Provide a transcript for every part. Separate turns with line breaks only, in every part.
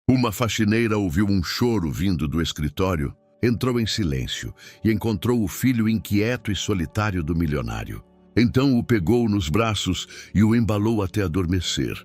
Uma faxineira ouviu um choro vindo do escritório, entrou em silêncio e encontrou o filho inquieto e solitário do milionário. Então o pegou nos braços e o embalou até adormecer,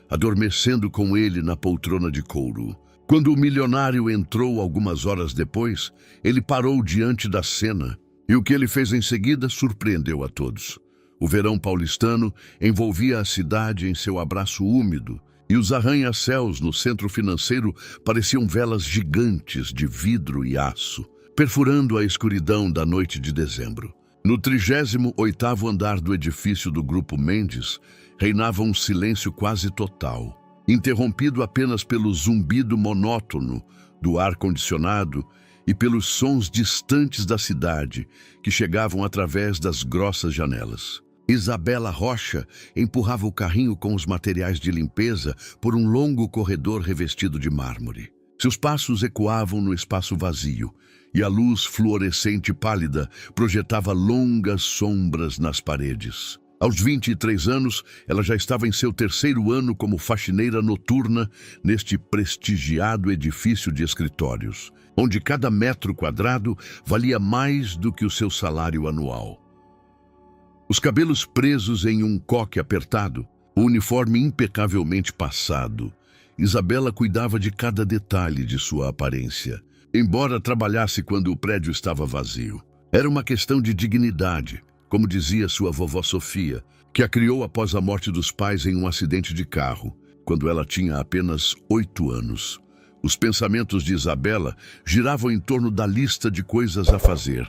adormecendo com ele na poltrona de couro. Quando o milionário entrou algumas horas depois, ele parou diante da cena e o que ele fez em seguida surpreendeu a todos. O verão paulistano envolvia a cidade em seu abraço úmido e os arranha-céus no centro financeiro pareciam velas gigantes de vidro e aço, perfurando a escuridão da noite de dezembro. No 38º andar do edifício do Grupo Mendes, reinava um silêncio quase total, interrompido apenas pelo zumbido monótono do ar-condicionado e pelos sons distantes da cidade que chegavam através das grossas janelas. Isabela Rocha empurrava o carrinho com os materiais de limpeza por um longo corredor revestido de mármore. Seus passos ecoavam no espaço vazio e a luz fluorescente pálida projetava longas sombras nas paredes. Aos 23 anos, ela já estava em seu 3º ano como faxineira noturna neste prestigiado edifício de escritórios, onde cada metro quadrado valia mais do que o seu salário anual. Os cabelos presos em um coque apertado, o uniforme impecavelmente passado, Isabela cuidava de cada detalhe de sua aparência, embora trabalhasse quando o prédio estava vazio. Era uma questão de dignidade, como dizia sua vovó Sofia, que a criou após a morte dos pais em um acidente de carro, quando ela tinha apenas 8 anos. Os pensamentos de Isabela giravam em torno da lista de coisas a fazer.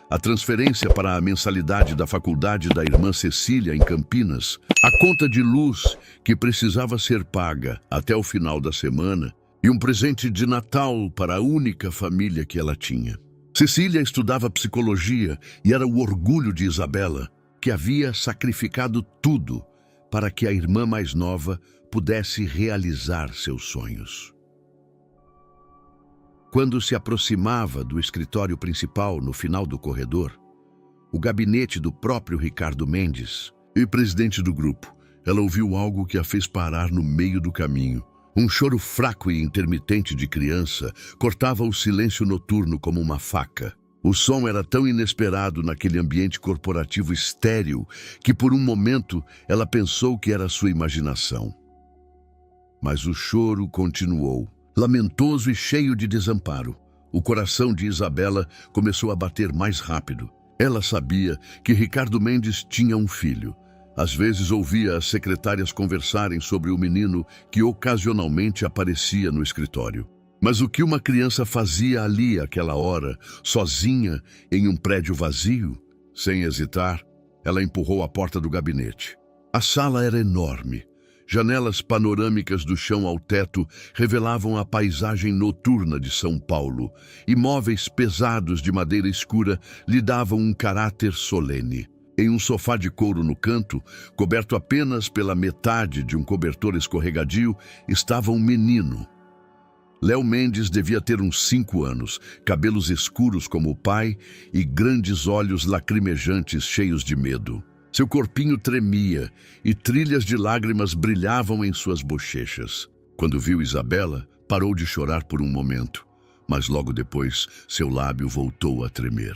A transferência para a mensalidade da faculdade da irmã Cecília em Campinas, a conta de luz que precisava ser paga até o final da semana e um presente de Natal para a única família que ela tinha. Cecília estudava psicologia e era o orgulho de Isabela, que havia sacrificado tudo para que a irmã mais nova pudesse realizar seus sonhos. Quando se aproximava do escritório principal no final do corredor, o gabinete do próprio Ricardo Mendes, e presidente do grupo, ela ouviu algo que a fez parar no meio do caminho. Um choro fraco e intermitente de criança cortava o silêncio noturno como uma faca. O som era tão inesperado naquele ambiente corporativo estéril que por um momento ela pensou que era sua imaginação. Mas o choro continuou. Lamentoso e cheio de desamparo, o coração de Isabela começou a bater mais rápido. Ela sabia que Ricardo Mendes tinha um filho. Às vezes ouvia as secretárias conversarem sobre o menino que ocasionalmente aparecia no escritório. Mas o que uma criança fazia ali àquela hora, sozinha, em um prédio vazio? Sem hesitar, ela empurrou a porta do gabinete. A sala era enorme. Janelas panorâmicas do chão ao teto revelavam a paisagem noturna de São Paulo, e móveis pesados de madeira escura lhe davam um caráter solene. Em um sofá de couro no canto, coberto apenas pela metade de um cobertor escorregadio, estava um menino. Léo Mendes devia ter uns 5 anos, cabelos escuros como o pai e grandes olhos lacrimejantes cheios de medo. Seu corpinho tremia e trilhas de lágrimas brilhavam em suas bochechas. Quando viu Isabela, parou de chorar por um momento, mas logo depois seu lábio voltou a tremer.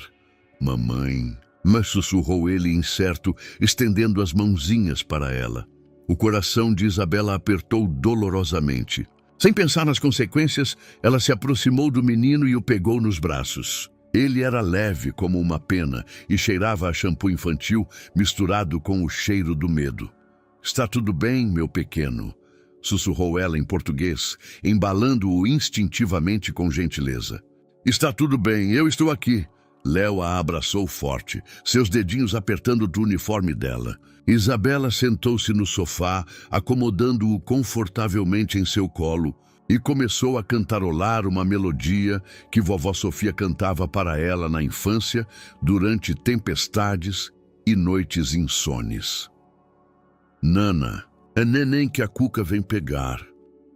"Mamãe", mas sussurrou ele incerto, estendendo as mãozinhas para ela. O coração de Isabela apertou dolorosamente. Sem pensar nas consequências, ela se aproximou do menino e o pegou nos braços. Ele era leve como uma pena e cheirava a shampoo infantil misturado com o cheiro do medo. "Está tudo bem, meu pequeno", sussurrou ela em português, embalando-o instintivamente com gentileza. "Está tudo bem, eu estou aqui." Léo a abraçou forte, seus dedinhos apertando do uniforme dela. Isabela sentou-se no sofá, acomodando-o confortavelmente em seu colo, e começou a cantarolar uma melodia que vovó Sofia cantava para ela na infância, durante tempestades e noites insones. "Nana, é neném que a Cuca vem pegar."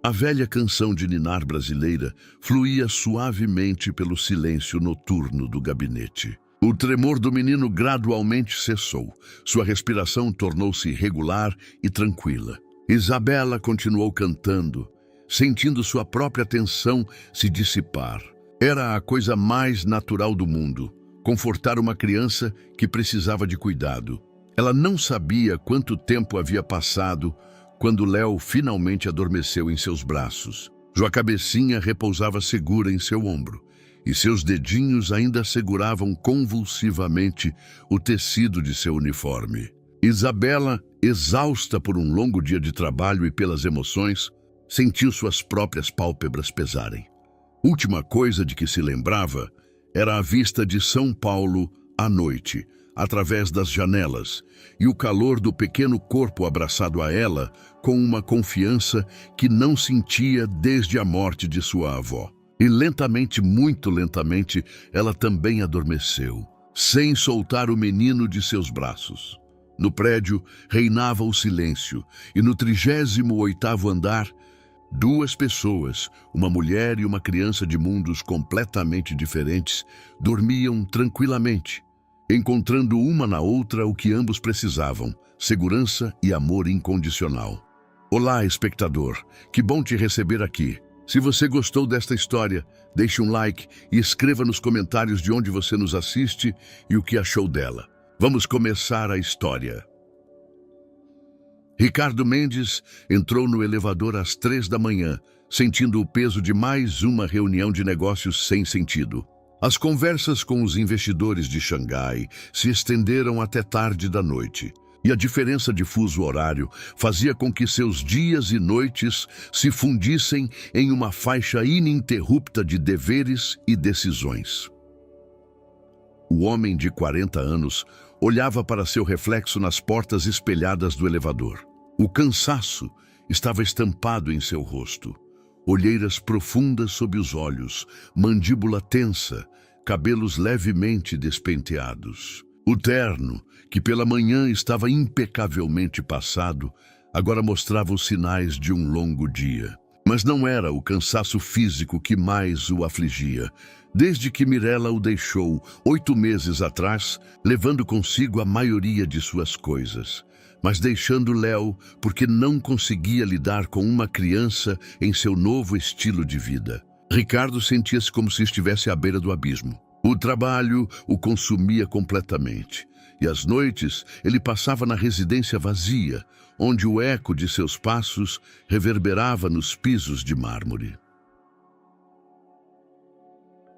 A velha canção de ninar brasileira fluía suavemente pelo silêncio noturno do gabinete. O tremor do menino gradualmente cessou. Sua respiração tornou-se regular e tranquila. Isabela continuou cantando, sentindo sua própria tensão se dissipar. Era a coisa mais natural do mundo, confortar uma criança que precisava de cuidado. Ela não sabia quanto tempo havia passado quando Léo finalmente adormeceu em seus braços. Sua cabecinha repousava segura em seu ombro, e seus dedinhos ainda seguravam convulsivamente o tecido de seu uniforme. Isabela, exausta por um longo dia de trabalho e pelas emoções, sentiu suas próprias pálpebras pesarem. Última coisa de que se lembrava era a vista de São Paulo à noite, através das janelas, e o calor do pequeno corpo abraçado a ela com uma confiança que não sentia desde a morte de sua avó. E lentamente, muito lentamente, ela também adormeceu, sem soltar o menino de seus braços. No prédio reinava o silêncio, e no 38º andar, duas pessoas, uma mulher e uma criança de mundos completamente diferentes, dormiam tranquilamente, encontrando uma na outra o que ambos precisavam: segurança e amor incondicional. Olá, espectador, que bom te receber aqui. Se você gostou desta história, deixe um like e escreva nos comentários de onde você nos assiste e o que achou dela. Vamos começar a história. Ricardo Mendes entrou no elevador às 3 da manhã, sentindo o peso de mais uma reunião de negócios sem sentido. As conversas com os investidores de Xangai se estenderam até tarde da noite, e a diferença de fuso horário fazia com que seus dias e noites se fundissem em uma faixa ininterrupta de deveres e decisões. O homem de 40 anos olhava para seu reflexo nas portas espelhadas do elevador. O cansaço estava estampado em seu rosto. Olheiras profundas sob os olhos, mandíbula tensa, cabelos levemente despenteados. O terno, que pela manhã estava impecavelmente passado, agora mostrava os sinais de um longo dia. Mas não era o cansaço físico que mais o afligia, desde que Mirella o deixou 8 meses atrás, levando consigo a maioria de suas coisas, mas deixando Léo porque não conseguia lidar com uma criança em seu novo estilo de vida. Ricardo sentia-se como se estivesse à beira do abismo. O trabalho o consumia completamente, e às noites ele passava na residência vazia, onde o eco de seus passos reverberava nos pisos de mármore.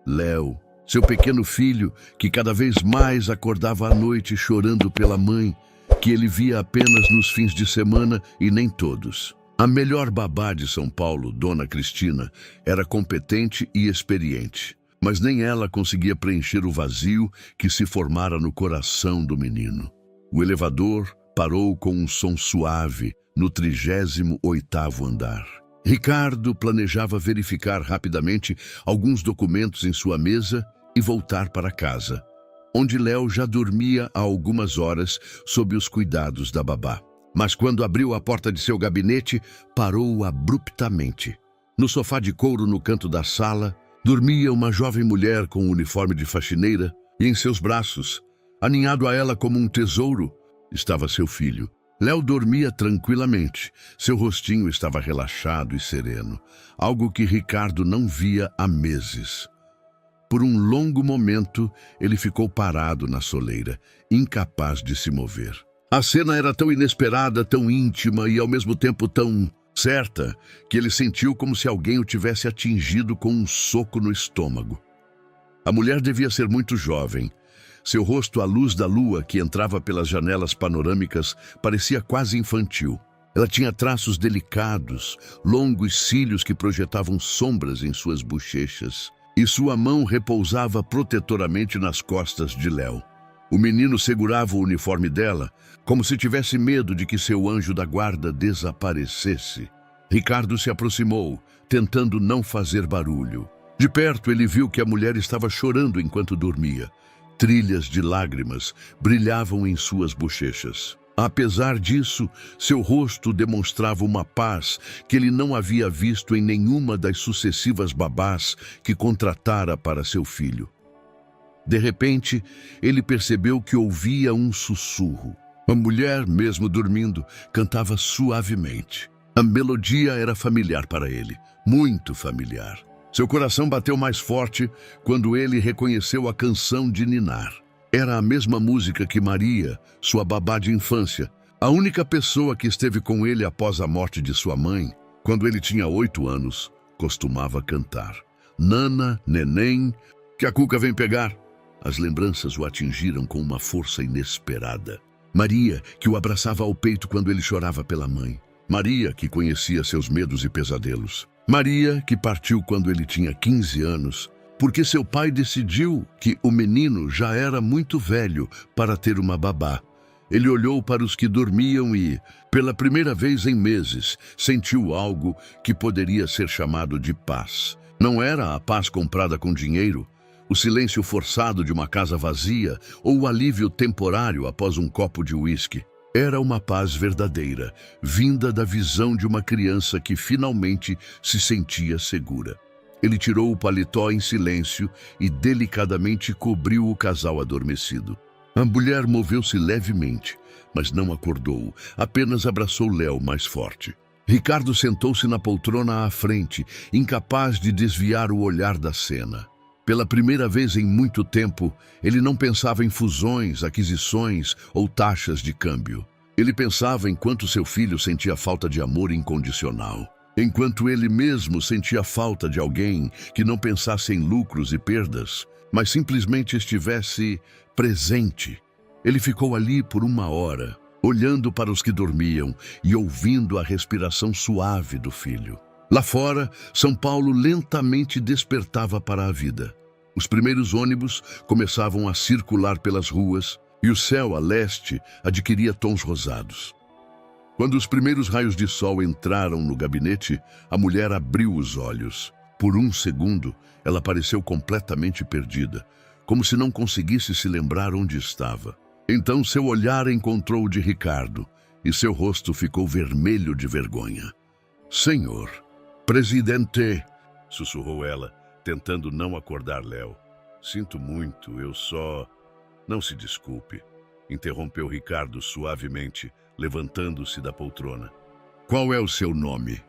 Léo, seu pequeno filho, que cada vez mais acordava à noite chorando pela mãe, que ele via apenas nos fins de semana e nem todos. A melhor babá de São Paulo, Dona Cristina, era competente e experiente, mas nem ela conseguia preencher o vazio que se formara no coração do menino. O elevador parou com um som suave no 38º andar. Ricardo planejava verificar rapidamente alguns documentos em sua mesa e voltar para casa, onde Léo já dormia há algumas horas sob os cuidados da babá. Mas quando abriu a porta de seu gabinete, parou abruptamente. No sofá de couro no canto da sala, dormia uma jovem mulher com um uniforme de faxineira, e em seus braços, aninhado a ela como um tesouro, estava seu filho. Léo dormia tranquilamente. Seu rostinho estava relaxado e sereno, algo que Ricardo não via há meses. Por um longo momento, ele ficou parado na soleira, incapaz de se mover. A cena era tão inesperada, tão íntima e ao mesmo tempo tão certa, que ele sentiu como se alguém o tivesse atingido com um soco no estômago. A mulher devia ser muito jovem. Seu rosto à luz da lua, que entrava pelas janelas panorâmicas, parecia quase infantil. Ela tinha traços delicados, longos cílios que projetavam sombras em suas bochechas, e sua mão repousava protetoramente nas costas de Léo. O menino segurava o uniforme dela, como se tivesse medo de que seu anjo da guarda desaparecesse. Ricardo se aproximou, tentando não fazer barulho. De perto, ele viu que a mulher estava chorando enquanto dormia. Trilhas de lágrimas brilhavam em suas bochechas. Apesar disso, seu rosto demonstrava uma paz que ele não havia visto em nenhuma das sucessivas babás que contratara para seu filho. De repente, ele percebeu que ouvia um sussurro. A mulher, mesmo dormindo, cantava suavemente. A melodia era familiar para ele, muito familiar. Seu coração bateu mais forte quando ele reconheceu a canção de ninar. Era a mesma música que Maria, sua babá de infância, a única pessoa que esteve com ele após a morte de sua mãe, quando ele tinha 8 anos, costumava cantar. Nana, neném, que a Cuca vem pegar. As lembranças o atingiram com uma força inesperada. Maria, que o abraçava ao peito quando ele chorava pela mãe. Maria, que conhecia seus medos e pesadelos. Maria, que partiu quando ele tinha 15 anos, porque seu pai decidiu que o menino já era muito velho para ter uma babá. Ele olhou para os que dormiam e, pela primeira vez em meses, sentiu algo que poderia ser chamado de paz. Não era a paz comprada com dinheiro, o silêncio forçado de uma casa vazia ou o alívio temporário após um copo de uísque. Era uma paz verdadeira, vinda da visão de uma criança que finalmente se sentia segura. Ele tirou o paletó em silêncio e delicadamente cobriu o casal adormecido. A mulher moveu-se levemente, mas não acordou, apenas abraçou Léo mais forte. Ricardo sentou-se na poltrona à frente, incapaz de desviar o olhar da cena. Pela primeira vez em muito tempo, ele não pensava em fusões, aquisições ou taxas de câmbio. Ele pensava em quanto seu filho sentia falta de amor incondicional. Enquanto ele mesmo sentia falta de alguém que não pensasse em lucros e perdas, mas simplesmente estivesse presente. Ele ficou ali por 1 hora, olhando para os que dormiam e ouvindo a respiração suave do filho. Lá fora, São Paulo lentamente despertava para a vida. Os primeiros ônibus começavam a circular pelas ruas e o céu a leste adquiria tons rosados. Quando os primeiros raios de sol entraram no gabinete, a mulher abriu os olhos. Por 1 segundo, ela pareceu completamente perdida, como se não conseguisse se lembrar onde estava. Então seu olhar encontrou o de Ricardo e seu rosto ficou vermelho de vergonha. "Senhor, presidente", sussurrou ela, tentando não acordar Léo. "Sinto muito, eu só..." "Não se desculpe", interrompeu Ricardo suavemente, levantando-se da poltrona. "Qual é o seu nome?"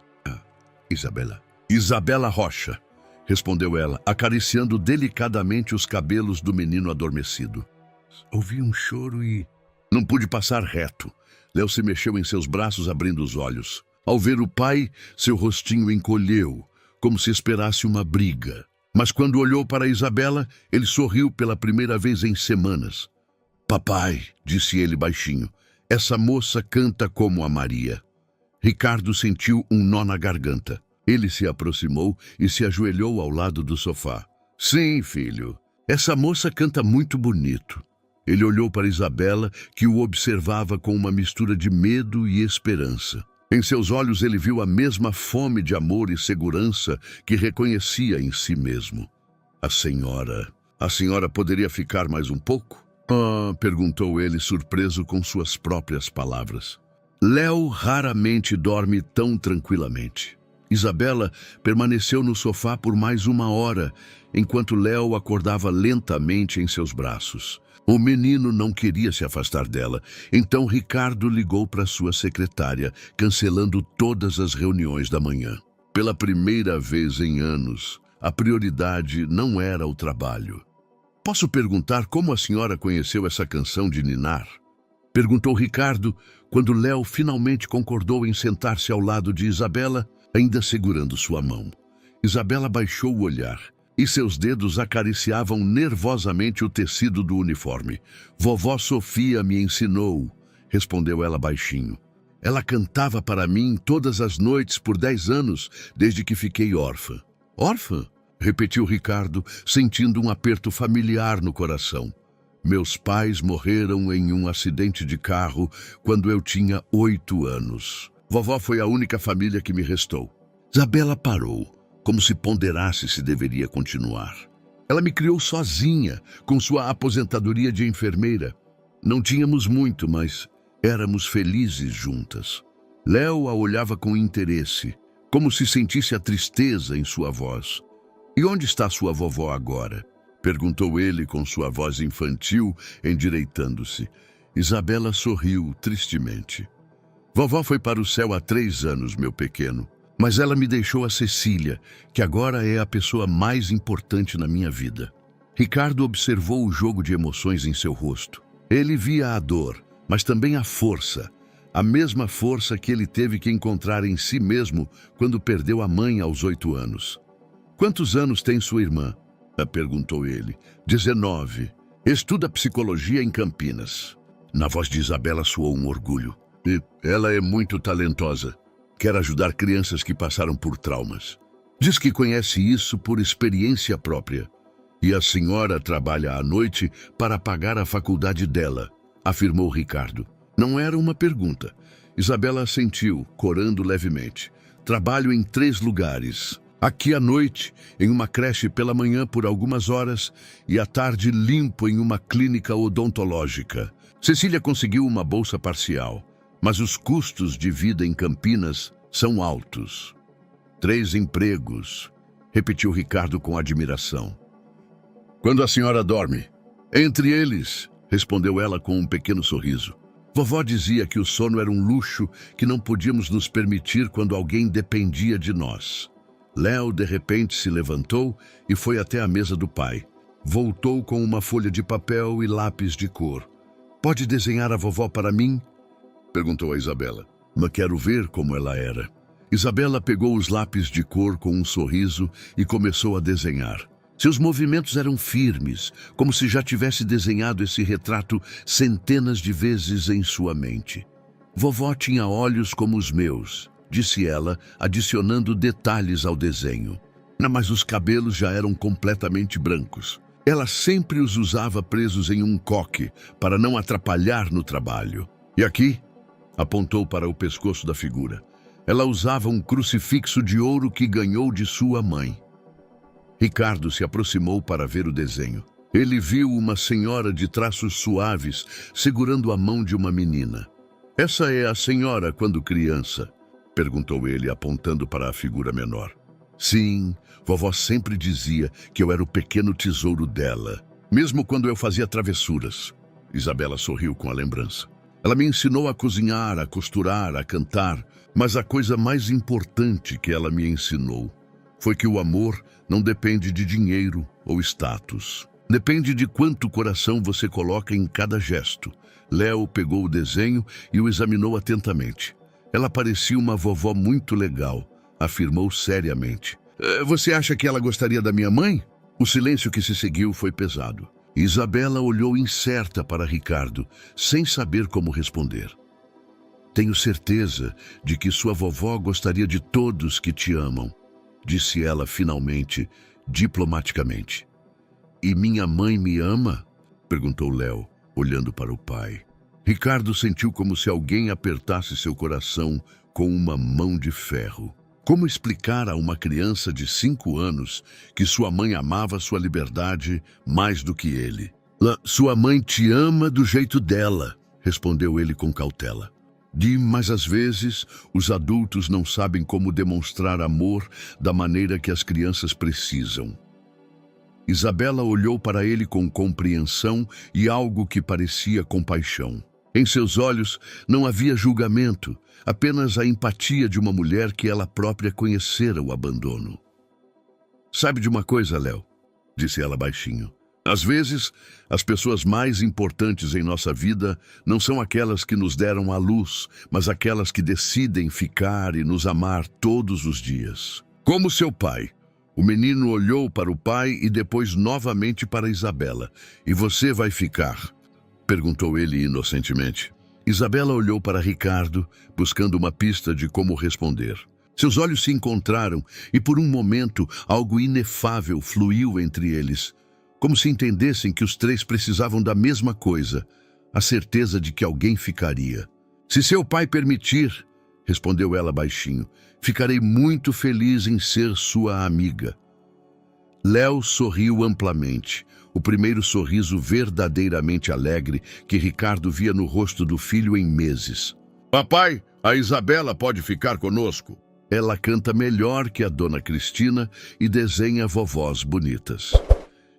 "Isabela." "Isabela Rocha", respondeu ela, acariciando delicadamente os cabelos do menino adormecido. "Ouvi um choro e..." Não pude passar reto. Léo se mexeu em seus braços, abrindo os olhos. Ao ver o pai, seu rostinho encolheu, como se esperasse uma briga. Mas quando olhou para Isabela, ele sorriu pela primeira vez em semanas. "Papai", disse ele baixinho, "essa moça canta como a Maria." Ricardo sentiu um nó na garganta. Ele se aproximou e se ajoelhou ao lado do sofá. "Sim, filho, essa moça canta muito bonito." Ele olhou para Isabela, que o observava com uma mistura de medo e esperança. Em seus olhos ele viu a mesma fome de amor e segurança que reconhecia em si mesmo. A senhora poderia ficar mais um pouco?" Perguntou ele, surpreso com suas próprias palavras. Léo raramente dorme tão tranquilamente. Isabela permaneceu no sofá por mais 1 hora, enquanto Léo acordava lentamente em seus braços. O menino não queria se afastar dela, então Ricardo ligou para sua secretária, cancelando todas as reuniões da manhã. Pela primeira vez em anos, a prioridade não era o trabalho. "Posso perguntar como a senhora conheceu essa canção de ninar?" Perguntou Ricardo, quando Léo finalmente concordou em sentar-se ao lado de Isabela, ainda segurando sua mão. Isabela baixou o olhar e seus dedos acariciavam nervosamente o tecido do uniforme. "Vovó Sofia me ensinou", respondeu ela baixinho. "Ela cantava para mim todas as noites por 10 anos, desde que fiquei órfã." "Órfã?", repetiu Ricardo, sentindo um aperto familiar no coração. "Meus pais morreram em um acidente de carro quando eu tinha 8 anos. Vovó foi a única família que me restou." Isabela parou, como se ponderasse se deveria continuar. "Ela me criou sozinha, com sua aposentadoria de enfermeira. Não tínhamos muito, mas éramos felizes juntas." Léo a olhava com interesse, como se sentisse a tristeza em sua voz. "E onde está sua vovó agora?" perguntou ele com sua voz infantil, endireitando-se. Isabela sorriu tristemente. "Vovó foi para o céu há 3 anos, meu pequeno. Mas ela me deixou a Cecília, que agora é a pessoa mais importante na minha vida. Ricardo observou o jogo de emoções em seu rosto. Ele via a dor, mas também a força. A mesma força que ele teve que encontrar em si mesmo quando perdeu a mãe aos 8 anos. Quantos anos tem sua irmã? Perguntou ele. 19. Estuda psicologia em Campinas. Na voz de Isabela soou um orgulho. E ela é muito talentosa. Quer ajudar crianças que passaram por traumas. Diz que conhece isso por experiência própria. E a senhora trabalha à noite para pagar a faculdade dela, afirmou Ricardo. Não era uma pergunta. Isabela assentiu, corando levemente. Trabalho em 3 lugares. Aqui à noite, em uma creche pela manhã por algumas horas e à tarde limpo em uma clínica odontológica. Cecília conseguiu uma bolsa parcial, mas os custos de vida em Campinas são altos. 3 empregos, repetiu Ricardo com admiração. Quando a senhora dorme? Entre eles, respondeu ela com um pequeno sorriso. Vovó dizia que o sono era um luxo que não podíamos nos permitir quando alguém dependia de nós. Léo, de repente, se levantou e foi até a mesa do pai. Voltou com uma folha de papel e lápis de cor. Pode desenhar a vovó para mim? Perguntou a Isabela. Mas quero ver como ela era. Isabela pegou os lápis de cor com um sorriso e começou a desenhar. Seus movimentos eram firmes, como se já tivesse desenhado esse retrato centenas de vezes em sua mente. Vovó tinha olhos como os meus, disse ela, adicionando detalhes ao desenho. Mas os cabelos já eram completamente brancos. Ela sempre os usava presos em um coque, para não atrapalhar no trabalho. E aqui, apontou para o pescoço da figura, ela usava um crucifixo de ouro que ganhou de sua mãe. Ricardo se aproximou para ver o desenho. Ele viu uma senhora de traços suaves segurando a mão de uma menina. Essa é a senhora quando criança? Perguntou ele, apontando para a figura menor. Sim, vovó sempre dizia que eu era o pequeno tesouro dela, mesmo quando eu fazia travessuras. Isabela sorriu com a lembrança. Ela me ensinou a cozinhar, a costurar, a cantar, mas a coisa mais importante que ela me ensinou foi que o amor não depende de dinheiro ou status. Depende de quanto coração você coloca em cada gesto. Léo pegou o desenho e o examinou atentamente. Ela parecia uma vovó muito legal, afirmou seriamente. Você acha que ela gostaria da minha mãe? O silêncio que se seguiu foi pesado. Isabela olhou incerta para Ricardo, sem saber como responder. Tenho certeza de que sua vovó gostaria de todos que te amam, disse ela finalmente, diplomaticamente. E minha mãe me ama? Perguntou Léo, olhando para o pai. Ricardo sentiu como se alguém apertasse seu coração com uma mão de ferro. Como explicar a uma criança de 5 anos que sua mãe amava sua liberdade mais do que ele? Sua mãe te ama do jeito dela, respondeu ele com cautela. Mas às vezes os adultos não sabem como demonstrar amor da maneira que as crianças precisam. Isabela olhou para ele com compreensão e algo que parecia compaixão. Em seus olhos não havia julgamento, apenas a empatia de uma mulher que ela própria conhecera o abandono. Sabe de uma coisa, Léo? Disse ela baixinho. Às vezes, as pessoas mais importantes em nossa vida não são aquelas que nos deram a luz, mas aquelas que decidem ficar e nos amar todos os dias. Como seu pai. O menino olhou para o pai e depois novamente para Isabela. E você vai ficar? Perguntou ele inocentemente. Isabela olhou para Ricardo, buscando uma pista de como responder. Seus olhos se encontraram e por um momento algo inefável fluiu entre eles. Como se entendessem que os 3 precisavam da mesma coisa, a certeza de que alguém ficaria. Se seu pai permitir, respondeu ela baixinho, ficarei muito feliz em ser sua amiga. Léo sorriu amplamente, o primeiro sorriso verdadeiramente alegre que Ricardo via no rosto do filho em meses. Papai, a Isabela pode ficar conosco. Ela canta melhor que a dona Cristina e desenha vovós bonitas.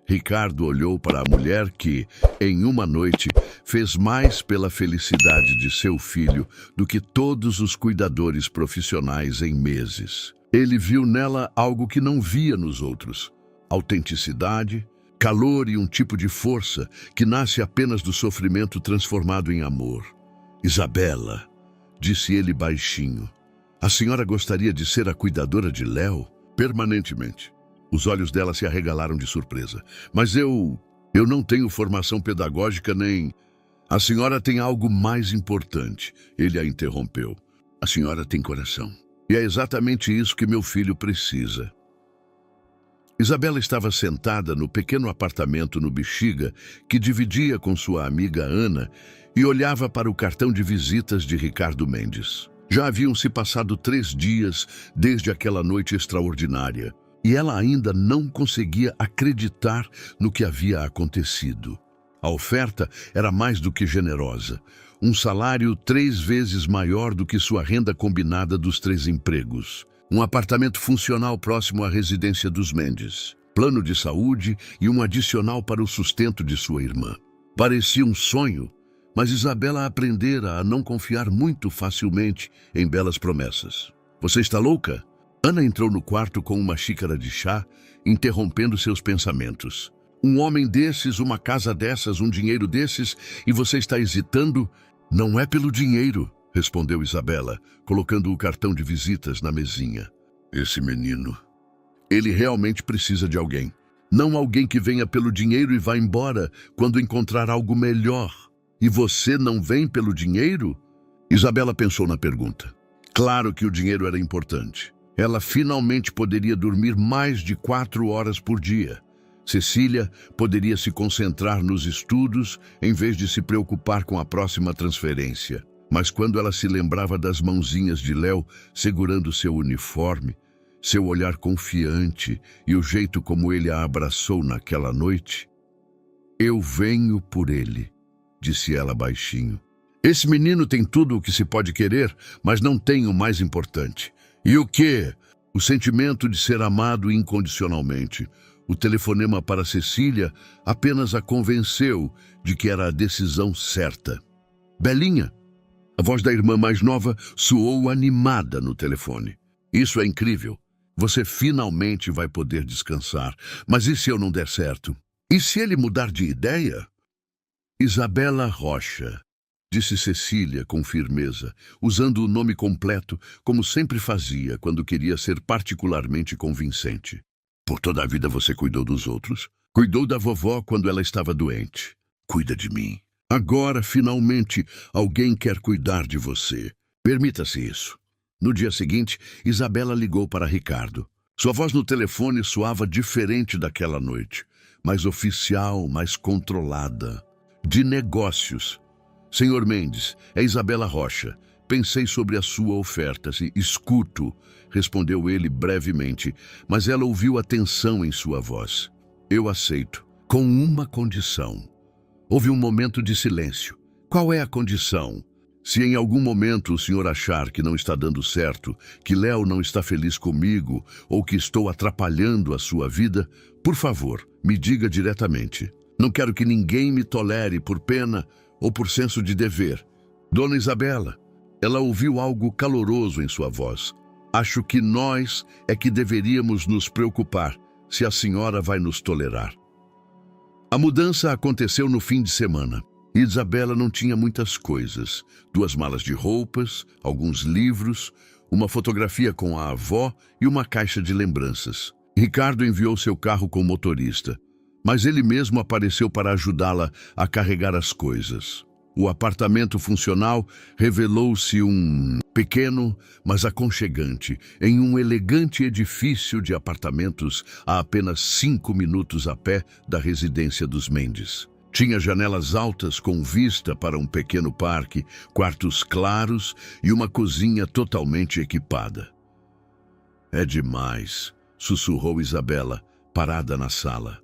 Ricardo olhou para a mulher que, em uma noite, fez mais pela felicidade de seu filho do que todos os cuidadores profissionais em meses. Ele viu nela algo que não via nos outros: autenticidade, calor e um tipo de força que nasce apenas do sofrimento transformado em amor. Isabela, disse ele baixinho, a senhora gostaria de ser a cuidadora de Léo permanentemente? Os olhos dela se arregalaram de surpresa. Mas eu não tenho formação pedagógica nem... A senhora tem algo mais importante, ele a interrompeu. A senhora tem coração. E é exatamente isso que meu filho precisa. Isabela estava sentada no pequeno apartamento no Bexiga que dividia com sua amiga Ana e olhava para o cartão de visitas de Ricardo Mendes. Já haviam se passado 3 dias desde aquela noite extraordinária e ela ainda não conseguia acreditar no que havia acontecido. A oferta era mais do que generosa. Um salário 3 vezes maior do que sua renda combinada dos 3 empregos. Um apartamento funcional próximo à residência dos Mendes. Plano de saúde e um adicional para o sustento de sua irmã. Parecia um sonho, mas Isabela aprendera a não confiar muito facilmente em belas promessas. Você está louca? Ana entrou no quarto com uma xícara de chá, interrompendo seus pensamentos. Um homem desses, uma casa dessas, um dinheiro desses, e você está hesitando? Não é pelo dinheiro, respondeu Isabela, colocando o cartão de visitas na mesinha. Esse menino, ele realmente precisa de alguém. Não alguém que venha pelo dinheiro e vá embora quando encontrar algo melhor. E você não vem pelo dinheiro? Isabela pensou na pergunta. Claro que o dinheiro era importante. Ela finalmente poderia dormir mais de 4 horas por dia. Cecília poderia se concentrar nos estudos em vez de se preocupar com a próxima transferência. Mas quando ela se lembrava das mãozinhas de Léo segurando seu uniforme, seu olhar confiante e o jeito como ele a abraçou naquela noite, eu venho por ele, disse ela baixinho. Esse menino tem tudo o que se pode querer, mas não tem o mais importante. E o quê? O sentimento de ser amado incondicionalmente. O telefonema para Cecília apenas a convenceu de que era a decisão certa. Belinha, a voz da irmã mais nova soou animada no telefone. Isso é incrível. Você finalmente vai poder descansar. Mas e se eu não der certo? E se ele mudar de ideia? Isabela Rocha, disse Cecília com firmeza, usando o nome completo como sempre fazia quando queria ser particularmente convincente. Por toda a vida você cuidou dos outros. Cuidou da vovó quando ela estava doente. Cuida de mim. Agora, finalmente, alguém quer cuidar de você. Permita-se isso. No dia seguinte, Isabela ligou para Ricardo. Sua voz no telefone soava diferente daquela noite. Mais oficial, mais controlada. De negócios. Senhor Mendes, é Isabela Rocha. Pensei sobre a sua oferta. Escuto, respondeu ele brevemente, mas ela ouviu a tensão em sua voz. Eu aceito, com uma condição. Houve um momento de silêncio. Qual é a condição? Se em algum momento o senhor achar que não está dando certo, que Léo não está feliz comigo ou que estou atrapalhando a sua vida, por favor, me diga diretamente. Não quero que ninguém me tolere por pena ou por senso de dever. Dona Isabela, ela ouviu algo caloroso em sua voz. Acho que nós é que deveríamos nos preocupar se a senhora vai nos tolerar. A mudança aconteceu no fim de semana. Isabela não tinha muitas coisas. 2 malas de roupas, alguns livros, uma fotografia com a avó e uma caixa de lembranças. Ricardo enviou seu carro com o motorista, mas ele mesmo apareceu para ajudá-la a carregar as coisas. O apartamento funcional revelou-se um pequeno, mas aconchegante, em um elegante edifício de apartamentos a apenas 5 minutos a pé da residência dos Mendes. Tinha janelas altas com vista para um pequeno parque, quartos claros e uma cozinha totalmente equipada. É demais, sussurrou Isabela, parada na sala.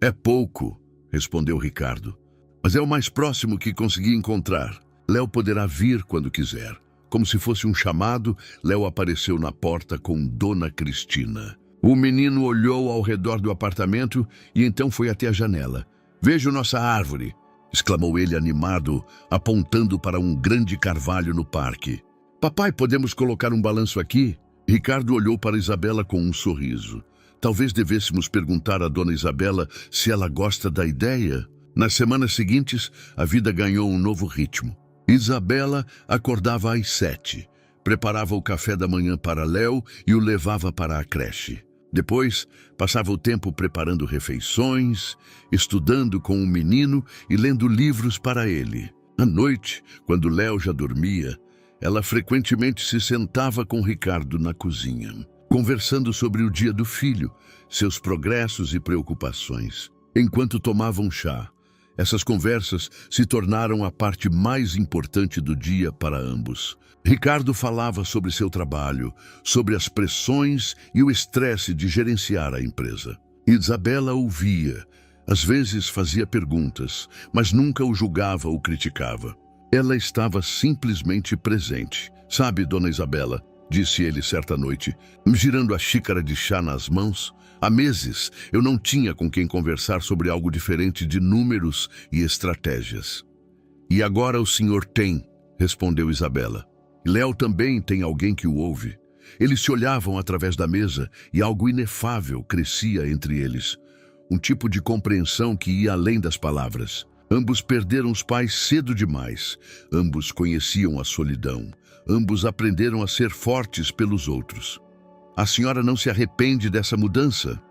É pouco, respondeu Ricardo, mas é o mais próximo que consegui encontrar. Léo poderá vir quando quiser. Como se fosse um chamado, Léo apareceu na porta com Dona Cristina. O menino olhou ao redor do apartamento e então foi até a janela. "Vejo nossa árvore", exclamou ele animado, apontando para um grande carvalho no parque. "Papai, podemos colocar um balanço aqui?" Ricardo olhou para Isabela com um sorriso. Talvez devêssemos perguntar a dona Isabela se ela gosta da ideia. Nas semanas seguintes, a vida ganhou um novo ritmo. Isabela acordava às 7, preparava o café da manhã para Léo e o levava para a creche. Depois, passava o tempo preparando refeições, estudando com o menino e lendo livros para ele. À noite, quando Léo já dormia, ela frequentemente se sentava com Ricardo na cozinha, conversando sobre o dia do filho, seus progressos e preocupações. Enquanto tomavam chá, essas conversas se tornaram a parte mais importante do dia para ambos. Ricardo falava sobre seu trabalho, sobre as pressões e o estresse de gerenciar a empresa. Isabela ouvia, às vezes fazia perguntas, mas nunca o julgava ou criticava. Ela estava simplesmente presente. "Sabe, dona Isabela", disse ele certa noite, girando a xícara de chá nas mãos, "há meses eu não tinha com quem conversar sobre algo diferente de números e estratégias." "E agora o senhor tem", respondeu Isabela. Léo também tem alguém que o ouve. Eles se olhavam através da mesa e algo inefável crescia entre eles. Um tipo de compreensão que ia além das palavras. Ambos perderam os pais cedo demais. Ambos conheciam a solidão. Ambos aprenderam a ser fortes pelos outros. "A senhora não se arrepende dessa mudança?"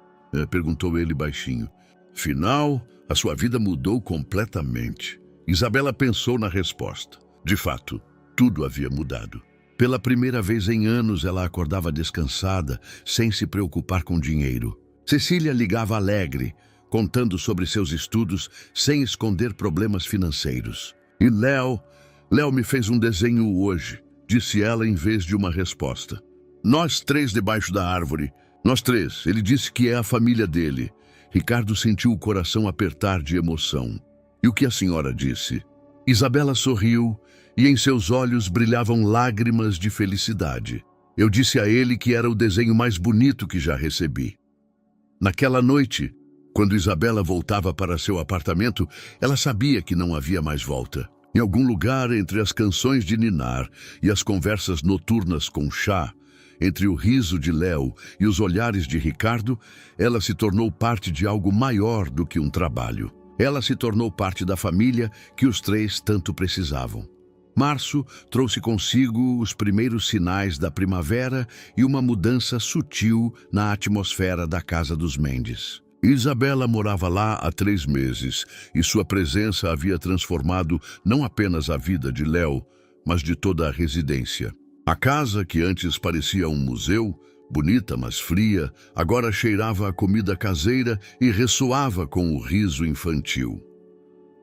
perguntou ele baixinho. "Afinal, a sua vida mudou completamente." Isabela pensou na resposta. De fato, tudo havia mudado. Pela primeira vez em anos, ela acordava descansada, sem se preocupar com dinheiro. Cecília ligava alegre, contando sobre seus estudos, sem esconder problemas financeiros. "E Léo me fez um desenho hoje", disse ela em vez de uma resposta. "Nós três debaixo da árvore. Nós três. Ele disse que é a família dele." Ricardo sentiu o coração apertar de emoção. "E o que a senhora disse?" Isabela sorriu e em seus olhos brilhavam lágrimas de felicidade. "Eu disse a ele que era o desenho mais bonito que já recebi." Naquela noite, quando Isabela voltava para seu apartamento, ela sabia que não havia mais volta. Em algum lugar entre as canções de ninar e as conversas noturnas com chá, entre o riso de Léo e os olhares de Ricardo, ela se tornou parte de algo maior do que um trabalho. Ela se tornou parte da família que os três tanto precisavam. Março trouxe consigo os primeiros sinais da primavera e uma mudança sutil na atmosfera da casa dos Mendes. Isabela morava lá há 3 meses e sua presença havia transformado não apenas a vida de Léo, mas de toda a residência. A casa, que antes parecia um museu, bonita mas fria, agora cheirava a comida caseira e ressoava com o riso infantil.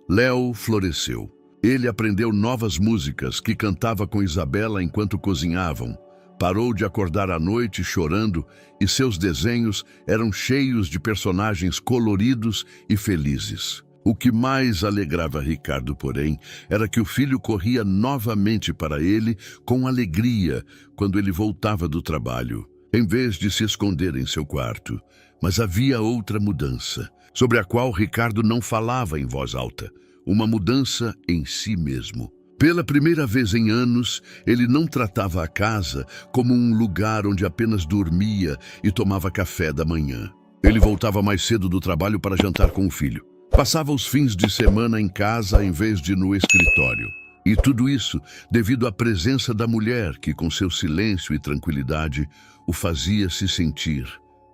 Léo floresceu. Ele aprendeu novas músicas que cantava com Isabela enquanto cozinhavam. Parou de acordar à noite chorando e seus desenhos eram cheios de personagens coloridos e felizes. O que mais alegrava Ricardo, porém, era que o filho corria novamente para ele com alegria quando ele voltava do trabalho, em vez de se esconder em seu quarto. Mas havia outra mudança, sobre a qual Ricardo não falava em voz alta. Uma mudança em si mesmo. Pela primeira vez em anos, ele não tratava a casa como um lugar onde apenas dormia e tomava café da manhã. Ele voltava mais cedo do trabalho para jantar com o filho. Passava os fins de semana em casa em vez de no escritório. E tudo isso devido à presença da mulher que, com seu silêncio e tranquilidade, o fazia se sentir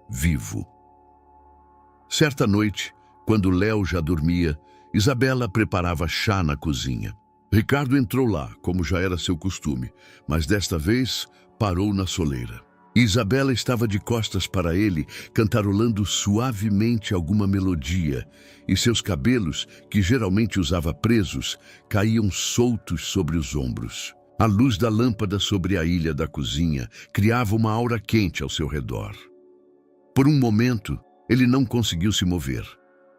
vivo. Certa noite, quando Léo já dormia, Isabela preparava chá na cozinha. Ricardo entrou lá, como já era seu costume, mas desta vez parou na soleira. Isabela estava de costas para ele, cantarolando suavemente alguma melodia, e seus cabelos, que geralmente usava presos, caíam soltos sobre os ombros. A luz da lâmpada sobre a ilha da cozinha criava uma aura quente ao seu redor. Por um momento, ele não conseguiu se mover,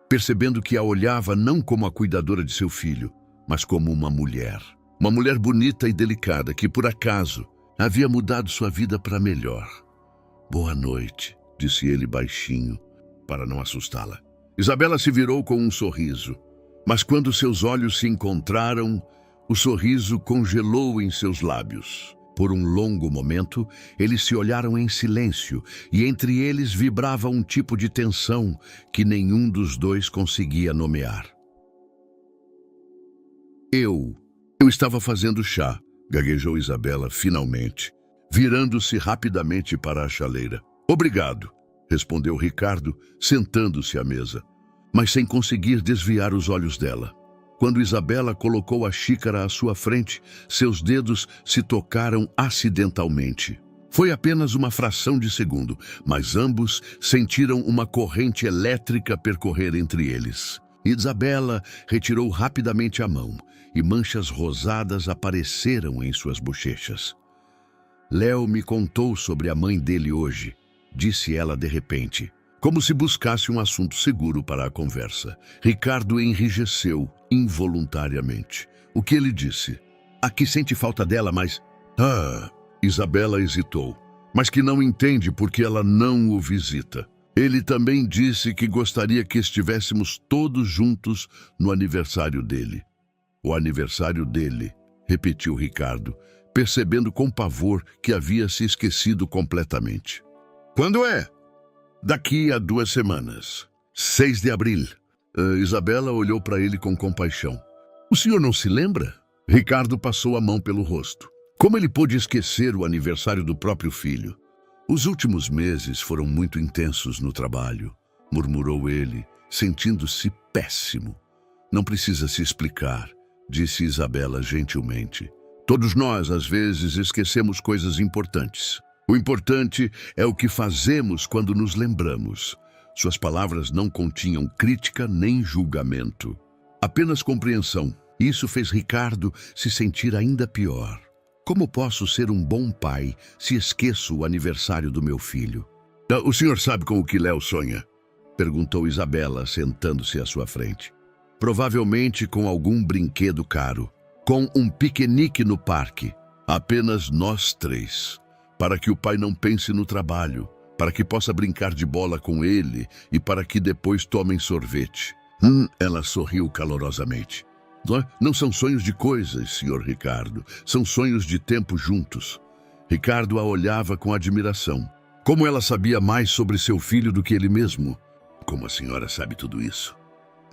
percebendo que a olhava não como a cuidadora de seu filho, mas como uma mulher. Uma mulher bonita e delicada que, por acaso, havia mudado sua vida para melhor. "Boa noite", disse ele baixinho, para não assustá-la. Isabela se virou com um sorriso, mas quando seus olhos se encontraram, o sorriso congelou em seus lábios. Por um longo momento, eles se olharam em silêncio e entre eles vibrava um tipo de tensão que nenhum dos dois conseguia nomear. Eu estava fazendo chá, gaguejou Isabela finalmente, virando-se rapidamente para a chaleira. Obrigado, respondeu Ricardo, sentando-se à mesa, mas sem conseguir desviar os olhos dela. Quando Isabela colocou a xícara à sua frente, seus dedos se tocaram acidentalmente. Foi apenas uma fração de segundo, mas ambos sentiram uma corrente elétrica percorrer entre eles. Isabela retirou rapidamente a mão e manchas rosadas apareceram em suas bochechas. Léo me contou sobre a mãe dele hoje, disse ela de repente, como se buscasse um assunto seguro para a conversa. Ricardo enrijeceu involuntariamente. O que ele disse? Que sente falta dela, mas... Isabela hesitou. Mas que não entende porque ela não o visita. Ele também disse que gostaria que estivéssemos todos juntos no aniversário dele. O aniversário dele, repetiu Ricardo, percebendo com pavor que havia se esquecido completamente. Quando é? Daqui a 2 semanas. 6 de abril. Isabela olhou para ele com compaixão. O senhor não se lembra? Ricardo passou a mão pelo rosto. Como ele pôde esquecer o aniversário do próprio filho? Os últimos meses foram muito intensos no trabalho, murmurou ele, sentindo-se péssimo. Não precisa se explicar, disse Isabela gentilmente. Todos nós, às vezes, esquecemos coisas importantes. O importante é o que fazemos quando nos lembramos. Suas palavras não continham crítica nem julgamento, apenas compreensão. Isso fez Ricardo se sentir ainda pior. Como posso ser um bom pai se esqueço o aniversário do meu filho? O senhor sabe com o que Léo sonha? Perguntou Isabela, sentando-se à sua frente. Provavelmente com algum brinquedo caro. Com um piquenique no parque. Apenas nós 3. Para que o pai não pense no trabalho. Para que possa brincar de bola com ele e para que depois tomem sorvete. Ela sorriu calorosamente. Não são sonhos de coisas, senhor Ricardo. São sonhos de tempo juntos. Ricardo a olhava com admiração. Como ela sabia mais sobre seu filho do que ele mesmo? Como a senhora sabe tudo isso?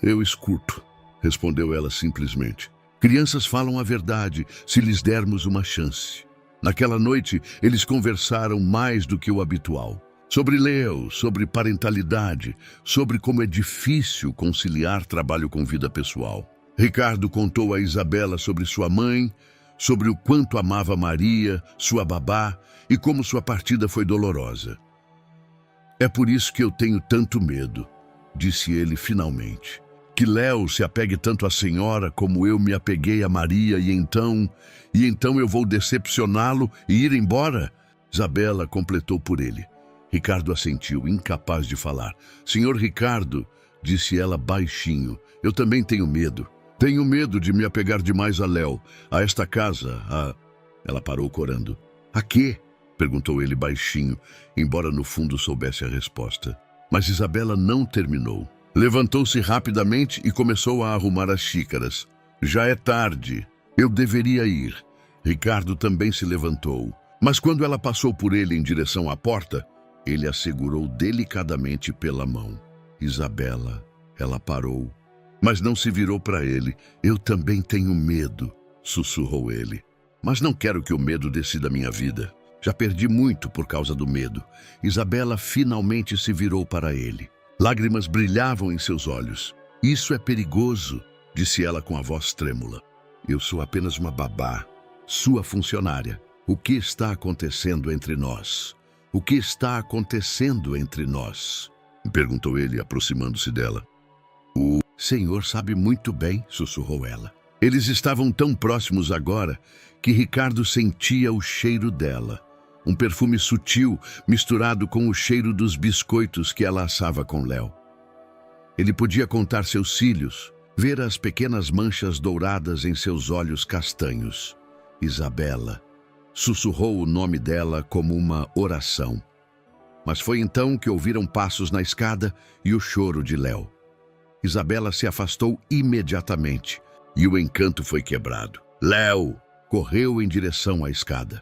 Eu escuto, respondeu ela simplesmente. Crianças falam a verdade se lhes dermos uma chance. Naquela noite, eles conversaram mais do que o habitual. Sobre Léo, sobre parentalidade, sobre como é difícil conciliar trabalho com vida pessoal. Ricardo contou a Isabela sobre sua mãe, sobre o quanto amava Maria, sua babá, e como sua partida foi dolorosa. É por isso que eu tenho tanto medo, disse ele finalmente. Que Léo se apegue tanto à senhora como eu me apeguei a Maria e então eu vou decepcioná-lo e ir embora? Isabela completou por ele. Ricardo assentiu, incapaz de falar. Senhor Ricardo, disse ela baixinho, eu também tenho medo. Tenho medo de me apegar demais a Léo, a esta casa, a... Ela parou corando. A quê? Perguntou ele baixinho, embora no fundo soubesse a resposta. Mas Isabela não terminou. Levantou-se rapidamente e começou a arrumar as xícaras. Já é tarde. Eu deveria ir. Ricardo também se levantou. Mas quando ela passou por ele em direção à porta, ele a segurou delicadamente pela mão. Isabela, ela parou. Mas não se virou para ele. Eu também tenho medo, sussurrou ele. Mas não quero que o medo decida minha vida. Já perdi muito por causa do medo. Isabela finalmente se virou para ele. Lágrimas brilhavam em seus olhos. Isso é perigoso, disse ela com a voz trêmula. Eu sou apenas uma babá, sua funcionária. O que está acontecendo entre nós? O que está acontecendo entre nós? Perguntou ele, aproximando-se dela. O senhor sabe muito bem, sussurrou ela. Eles estavam tão próximos agora que Ricardo sentia o cheiro dela. Um perfume sutil misturado com o cheiro dos biscoitos que ela assava com Léo. Ele podia contar seus cílios, ver as pequenas manchas douradas em seus olhos castanhos. Isabela. Sussurrou o nome dela como uma oração. Mas foi então que ouviram passos na escada e o choro de Léo. Isabela se afastou imediatamente e o encanto foi quebrado. Léo correu em direção à escada.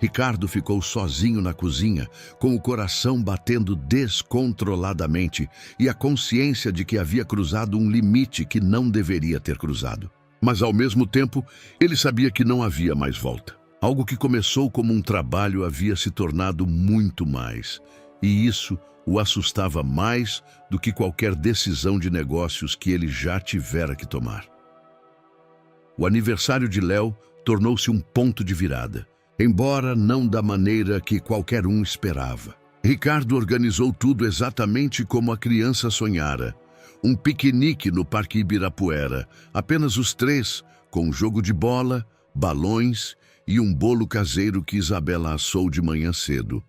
Ricardo ficou sozinho na cozinha, com o coração batendo descontroladamente e a consciência de que havia cruzado um limite que não deveria ter cruzado. Mas, ao mesmo tempo, ele sabia que não havia mais volta. Algo que começou como um trabalho havia se tornado muito mais, e isso o assustava mais do que qualquer decisão de negócios que ele já tivera que tomar. O aniversário de Léo tornou-se um ponto de virada, embora não da maneira que qualquer um esperava. Ricardo organizou tudo exatamente como a criança sonhara. Um piquenique no Parque Ibirapuera, apenas os três, com um jogo de bola, balões e um bolo caseiro que Isabela assou de manhã cedo.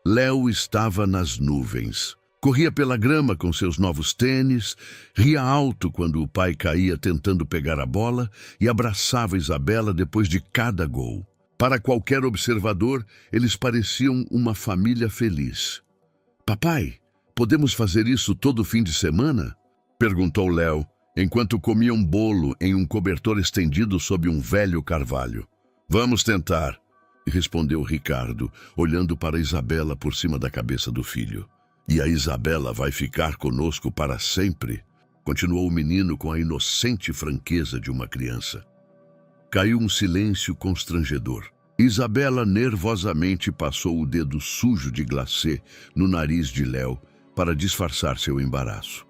Léo estava nas nuvens. Corria pela grama com seus novos tênis, ria alto quando o pai caía tentando pegar a bola e abraçava Isabela depois de cada gol. Para qualquer observador, eles pareciam uma família feliz. "Papai, podemos fazer isso todo fim de semana?" perguntou Léo, enquanto comia um bolo em um cobertor estendido sob um velho carvalho. "Vamos tentar", respondeu Ricardo, olhando para Isabela por cima da cabeça do filho. "E a Isabela vai ficar conosco para sempre?" continuou o menino com a inocente franqueza de uma criança. Caiu um silêncio constrangedor. Isabela nervosamente passou o dedo sujo de glacê no nariz de Léo para disfarçar seu embaraço.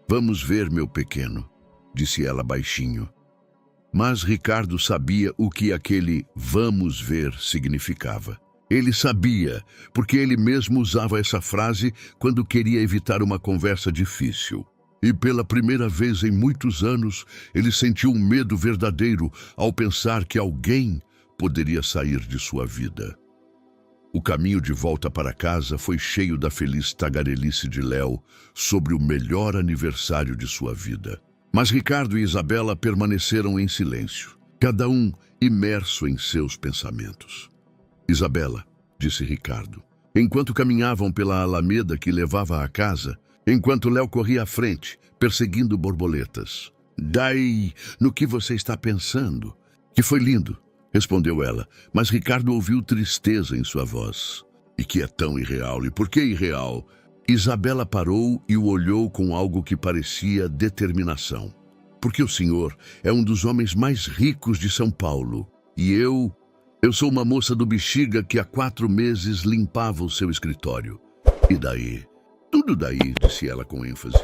"Vamos ver, meu pequeno", disse ela baixinho. Mas Ricardo sabia o que aquele "vamos ver" significava. Ele sabia, porque ele mesmo usava essa frase quando queria evitar uma conversa difícil. E pela primeira vez em muitos anos, ele sentiu um medo verdadeiro ao pensar que alguém poderia sair de sua vida. O caminho de volta para casa foi cheio da feliz tagarelice de Léo sobre o melhor aniversário de sua vida. Mas Ricardo e Isabela permaneceram em silêncio, cada um imerso em seus pensamentos. "Isabela", disse Ricardo, enquanto caminhavam pela alameda que levava à casa, enquanto Léo corria à frente, perseguindo borboletas. "Daí, no que você está pensando?" "Que foi lindo", respondeu ela, mas Ricardo ouviu tristeza em sua voz. "E que é tão irreal, e por que irreal?" Isabela parou e o olhou com algo que parecia determinação. "Porque o senhor é um dos homens mais ricos de São Paulo, e eu sou uma moça do Bexiga que há 4 meses limpava o seu escritório. E daí?" "Tudo daí", disse ela com ênfase.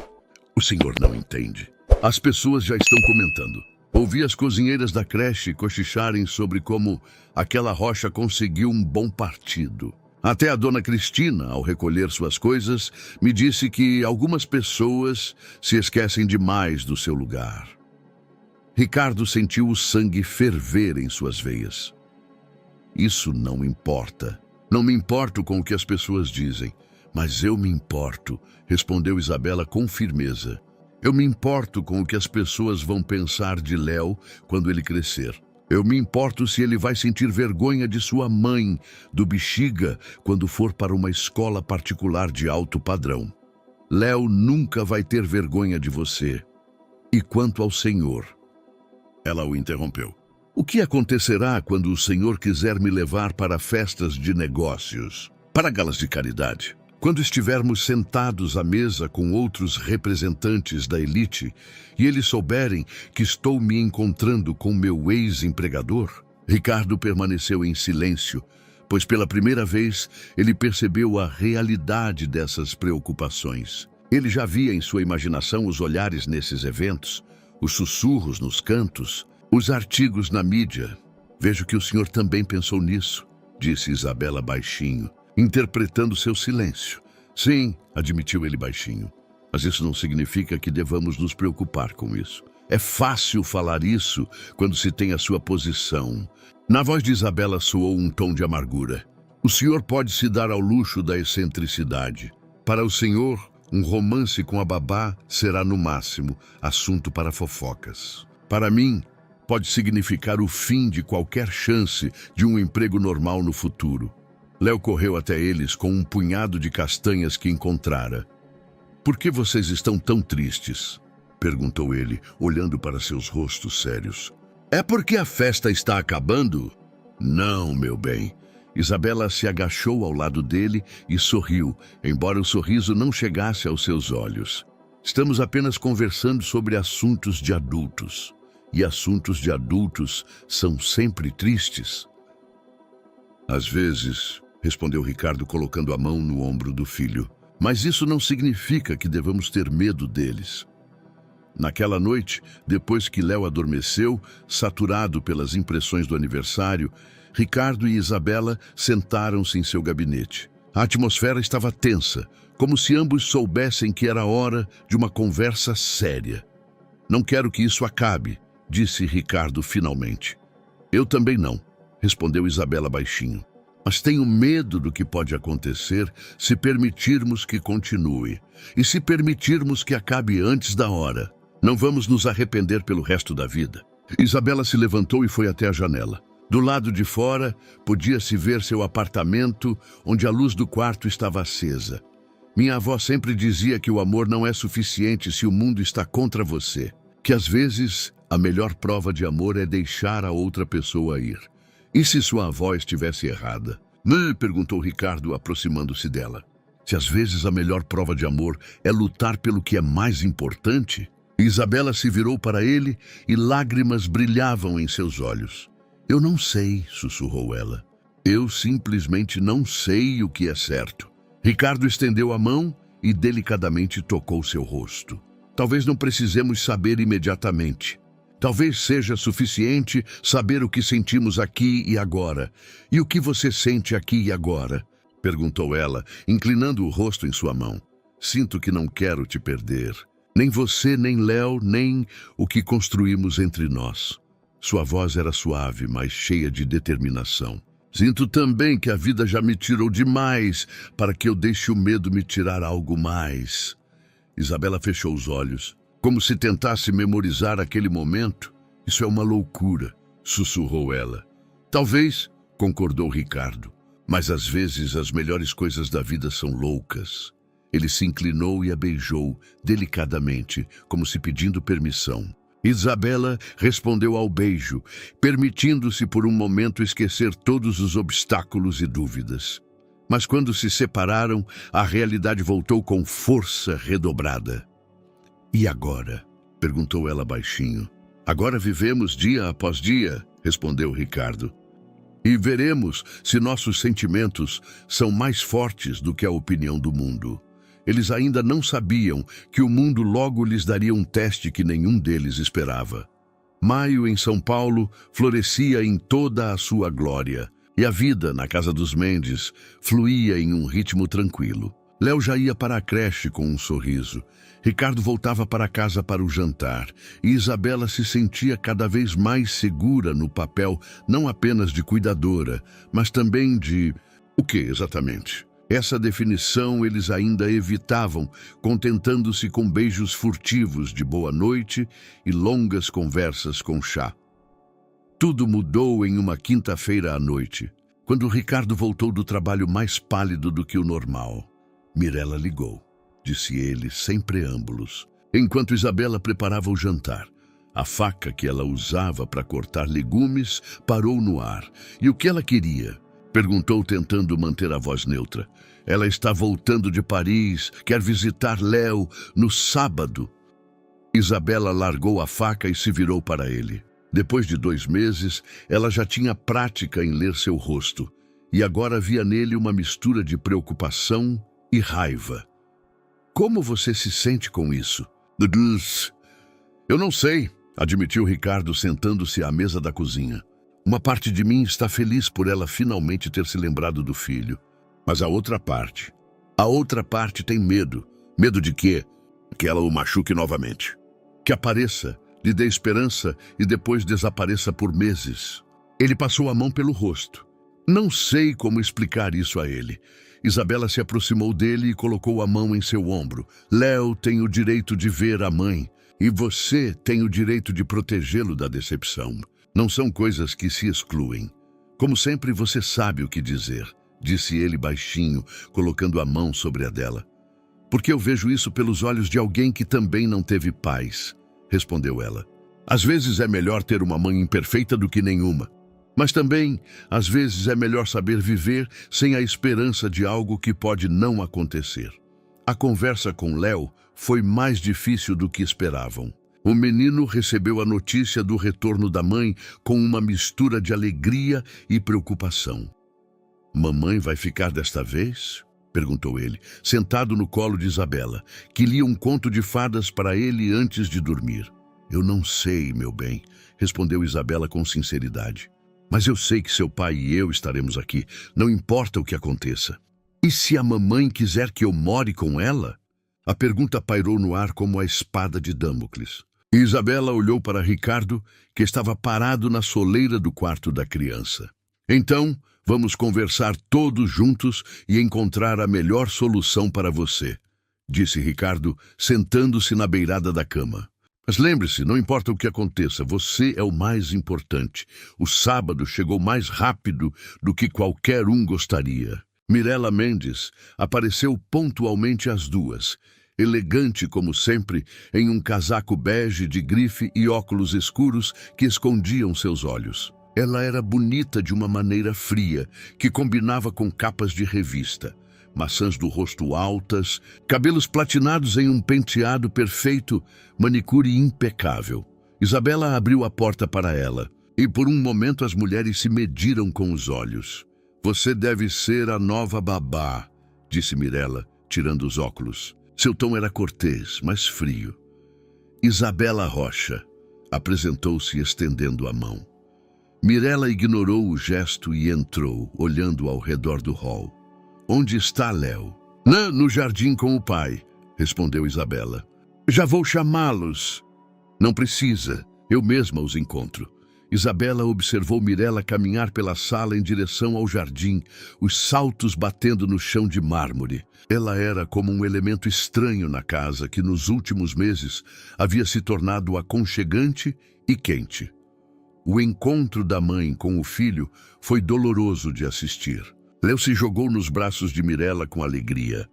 "O senhor não entende. As pessoas já estão comentando. Ouvi as cozinheiras da creche cochicharem sobre como aquela Rocha conseguiu um bom partido. Até a dona Cristina, ao recolher suas coisas, me disse que algumas pessoas se esquecem demais do seu lugar." Ricardo sentiu o sangue ferver em suas veias. "Isso não importa. Não me importo com o que as pessoas dizem. Mas eu me importo", respondeu Isabela com firmeza. "Eu me importo com o que as pessoas vão pensar de Léo quando ele crescer. Eu me importo se ele vai sentir vergonha de sua mãe, do Bexiga, quando for para uma escola particular de alto padrão. Léo nunca vai ter vergonha de você. E quanto ao senhor?" Ela o interrompeu. "O que acontecerá quando o senhor quiser me levar para festas de negócios, para galas de caridade? Quando estivermos sentados à mesa com outros representantes da elite e eles souberem que estou me encontrando com meu ex-empregador?" Ricardo permaneceu em silêncio, pois pela primeira vez ele percebeu a realidade dessas preocupações. Ele já via em sua imaginação os olhares nesses eventos, os sussurros nos cantos, os artigos na mídia. "Vejo que o senhor também pensou nisso", disse Isabela baixinho, interpretando seu silêncio. "Sim", admitiu ele baixinho, "mas isso não significa que devamos nos preocupar com isso. É fácil falar isso quando se tem a sua posição." Na voz de Isabela soou um tom de amargura. "O senhor pode se dar ao luxo da excentricidade. Para o senhor, um romance com a babá será, no máximo, assunto para fofocas. Para mim, pode significar o fim de qualquer chance de um emprego normal no futuro. Léo correu até eles com um punhado de castanhas que encontrara. "Por que vocês estão tão tristes?" perguntou ele, olhando para seus rostos sérios. "É porque a festa está acabando?" "Não, meu bem." Isabela se agachou ao lado dele e sorriu, embora o sorriso não chegasse aos seus olhos. "Estamos apenas conversando sobre assuntos de adultos. E assuntos de adultos são sempre tristes." "Às vezes," respondeu Ricardo, colocando a mão no ombro do filho. "Mas isso não significa que devamos ter medo deles." Naquela noite, depois que Léo adormeceu, saturado pelas impressões do aniversário, Ricardo e Isabela sentaram-se em seu gabinete. A atmosfera estava tensa, como se ambos soubessem que era hora de uma conversa séria. "Não quero que isso acabe", disse Ricardo finalmente. "Eu também não", respondeu Isabela baixinho. "Mas tenho medo do que pode acontecer se permitirmos que continue. E se permitirmos que acabe antes da hora. Não vamos nos arrepender pelo resto da vida." Isabela se levantou e foi até a janela. Do lado de fora, podia-se ver seu apartamento, onde a luz do quarto estava acesa. "Minha avó sempre dizia que o amor não é suficiente se o mundo está contra você. Que às vezes a melhor prova de amor é deixar a outra pessoa ir." "E se sua avó estivesse errada?" Perguntou Ricardo, aproximando-se dela. "Se às vezes a melhor prova de amor é lutar pelo que é mais importante?" Isabela se virou para ele e lágrimas brilhavam em seus olhos. "Eu não sei", sussurrou ela. "Eu simplesmente não sei o que é certo." Ricardo estendeu a mão e delicadamente tocou seu rosto. "Talvez não precisemos saber imediatamente. Talvez seja suficiente saber o que sentimos aqui e agora." "E o que você sente aqui e agora?" perguntou ela, inclinando o rosto em sua mão. "Sinto que não quero te perder. Nem você, nem Léo, nem o que construímos entre nós." Sua voz era suave, mas cheia de determinação. "Sinto também que a vida já me tirou demais para que eu deixe o medo me tirar algo mais." Isabela fechou os olhos, como se tentasse memorizar aquele momento. "Isso é uma loucura", sussurrou ela. "Talvez", concordou Ricardo, "mas às vezes as melhores coisas da vida são loucas." Ele se inclinou e a beijou, delicadamente, como se pedindo permissão. Isabela respondeu ao beijo, permitindo-se por um momento esquecer todos os obstáculos e dúvidas. Mas quando se separaram, a realidade voltou com força redobrada. "E agora?" perguntou ela baixinho. "Agora vivemos dia após dia", respondeu Ricardo. "E veremos se nossos sentimentos são mais fortes do que a opinião do mundo." Eles ainda não sabiam que o mundo logo lhes daria um teste que nenhum deles esperava. Maio, em São Paulo, florescia em toda a sua glória, e a vida, na casa dos Mendes, fluía em um ritmo tranquilo. Léo já ia para a creche com um sorriso. Ricardo voltava para casa para o jantar, e Isabela se sentia cada vez mais segura no papel, não apenas de cuidadora, mas também de... O que exatamente? Essa definição eles ainda evitavam, contentando-se com beijos furtivos de boa noite e longas conversas com chá. Tudo mudou em uma quinta-feira à noite, quando Ricardo voltou do trabalho mais pálido do que o normal. "Mirela ligou", disse ele, sem preâmbulos, enquanto Isabela preparava o jantar. A faca que ela usava para cortar legumes parou no ar. "E o que ela queria?" perguntou, tentando manter a voz neutra. "Ela está voltando de Paris, quer visitar Léo no sábado." Isabela largou a faca e se virou para ele. Depois de 2 meses, ela já tinha prática em ler seu rosto, e agora via nele uma mistura de preocupação e raiva. "Como você se sente com isso?" "Eu não sei", admitiu Ricardo, sentando-se à mesa da cozinha. "Uma parte de mim está feliz por ela finalmente ter se lembrado do filho. Mas a outra parte tem medo." "Medo de quê?" "Que ela o machuque novamente. Que apareça, lhe dê esperança e depois desapareça por meses." Ele passou a mão pelo rosto. "Não sei como explicar isso a ele." Isabela se aproximou dele e colocou a mão em seu ombro. "Léo tem o direito de ver a mãe, e você tem o direito de protegê-lo da decepção. Não são coisas que se excluem. Como sempre, você sabe o que dizer. disse ele baixinho, colocando a mão sobre a dela. Porque eu vejo isso pelos olhos de alguém que também não teve pais, respondeu ela. Às vezes é melhor ter uma mãe imperfeita do que nenhuma. Mas também, às vezes, é melhor saber viver sem a esperança de algo que pode não acontecer. A conversa com Léo foi mais difícil do que esperavam. O menino recebeu a notícia do retorno da mãe com uma mistura de alegria e preocupação. Mamãe vai ficar desta vez? Perguntou ele, sentado no colo de Isabela, que lia um conto de fadas para ele antes de dormir. Eu não sei, meu bem, respondeu Isabela com sinceridade. Mas eu sei que seu pai e eu estaremos aqui, não importa o que aconteça. E se a mamãe quiser que eu more com ela? A pergunta pairou no ar como a espada de Damocles. E Isabela olhou para Ricardo, que estava parado na soleira do quarto da criança. Então, vamos conversar todos juntos e encontrar a melhor solução para você, disse Ricardo, sentando-se na beirada da cama. Mas lembre-se, não importa o que aconteça, você é o mais importante. O sábado chegou mais rápido do que qualquer um gostaria. Mirella Mendes apareceu pontualmente às 2, elegante como sempre, em um casaco bege de grife e óculos escuros que escondiam seus olhos. Ela era bonita de uma maneira fria, que combinava com capas de revista. Maçãs do rosto altas, cabelos platinados em um penteado perfeito, manicure impecável. Isabela abriu a porta para ela, e por um momento as mulheres se mediram com os olhos. Você deve ser a nova babá, disse Mirella, tirando os óculos. Seu tom era cortês, mas frio. Isabela Rocha apresentou-se estendendo a mão. Mirella ignorou o gesto e entrou, olhando ao redor do hall. Onde está Léo? No jardim com o pai, respondeu Isabela. Já vou chamá-los. Não precisa, eu mesma os encontro. Isabela observou Mirella caminhar pela sala em direção ao jardim, os saltos batendo no chão de mármore. Ela era como um elemento estranho na casa que nos últimos meses havia se tornado aconchegante e quente. O encontro da mãe com o filho foi doloroso de assistir. Léo se jogou nos braços de Mirella com alegria,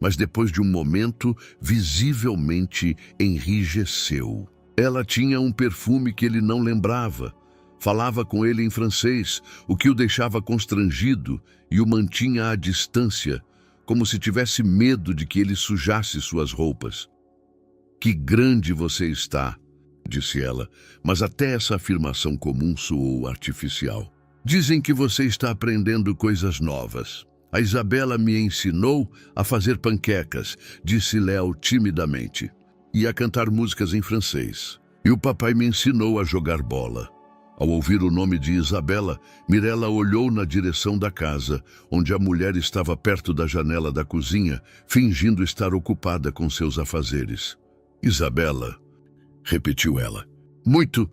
mas depois de um momento, visivelmente enrijeceu. Ela tinha um perfume que ele não lembrava. Falava com ele em francês, o que o deixava constrangido e o mantinha à distância, como se tivesse medo de que ele sujasse suas roupas. Que grande você está, disse ela, mas até essa afirmação comum soou artificial. Dizem que você está aprendendo coisas novas. A Isabela me ensinou a fazer panquecas, disse Léo timidamente, e a cantar músicas em francês. E o papai me ensinou a jogar bola. Ao ouvir o nome de Isabela, Mirella olhou na direção da casa, onde a mulher estava perto da janela da cozinha, fingindo estar ocupada com seus afazeres. Isabela, repetiu ela. Muito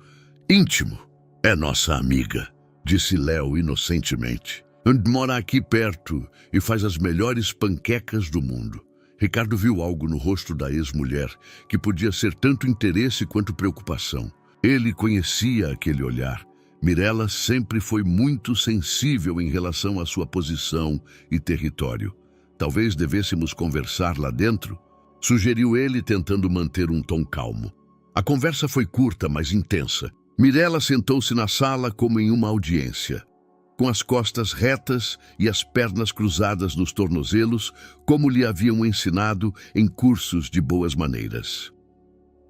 íntimo. É nossa amiga, disse Léo inocentemente. Mora aqui perto e faz as melhores panquecas do mundo. Ricardo viu algo no rosto da ex-mulher que podia ser tanto interesse quanto preocupação. Ele conhecia aquele olhar. Mirella sempre foi muito sensível em relação à sua posição e território. Talvez devêssemos conversar lá dentro? Sugeriu ele, tentando manter um tom calmo. A conversa foi curta, mas intensa. Mirella sentou-se na sala como em uma audiência, com as costas retas e as pernas cruzadas nos tornozelos, como lhe haviam ensinado em cursos de boas maneiras.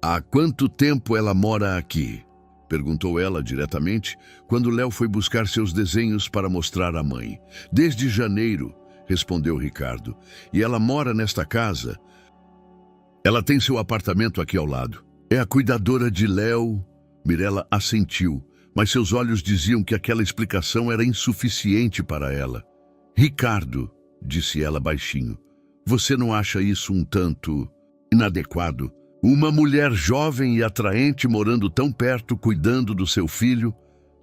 Há quanto tempo ela mora aqui? Perguntou ela diretamente, quando Léo foi buscar seus desenhos para mostrar à mãe. Desde janeiro, respondeu Ricardo, e ela mora nesta casa. Ela tem seu apartamento aqui ao lado. É a cuidadora de Léo. Mirella assentiu, mas seus olhos diziam que aquela explicação era insuficiente para ela. Ricardo, disse ela baixinho, você não acha isso um tanto inadequado? Uma mulher jovem e atraente morando tão perto, cuidando do seu filho?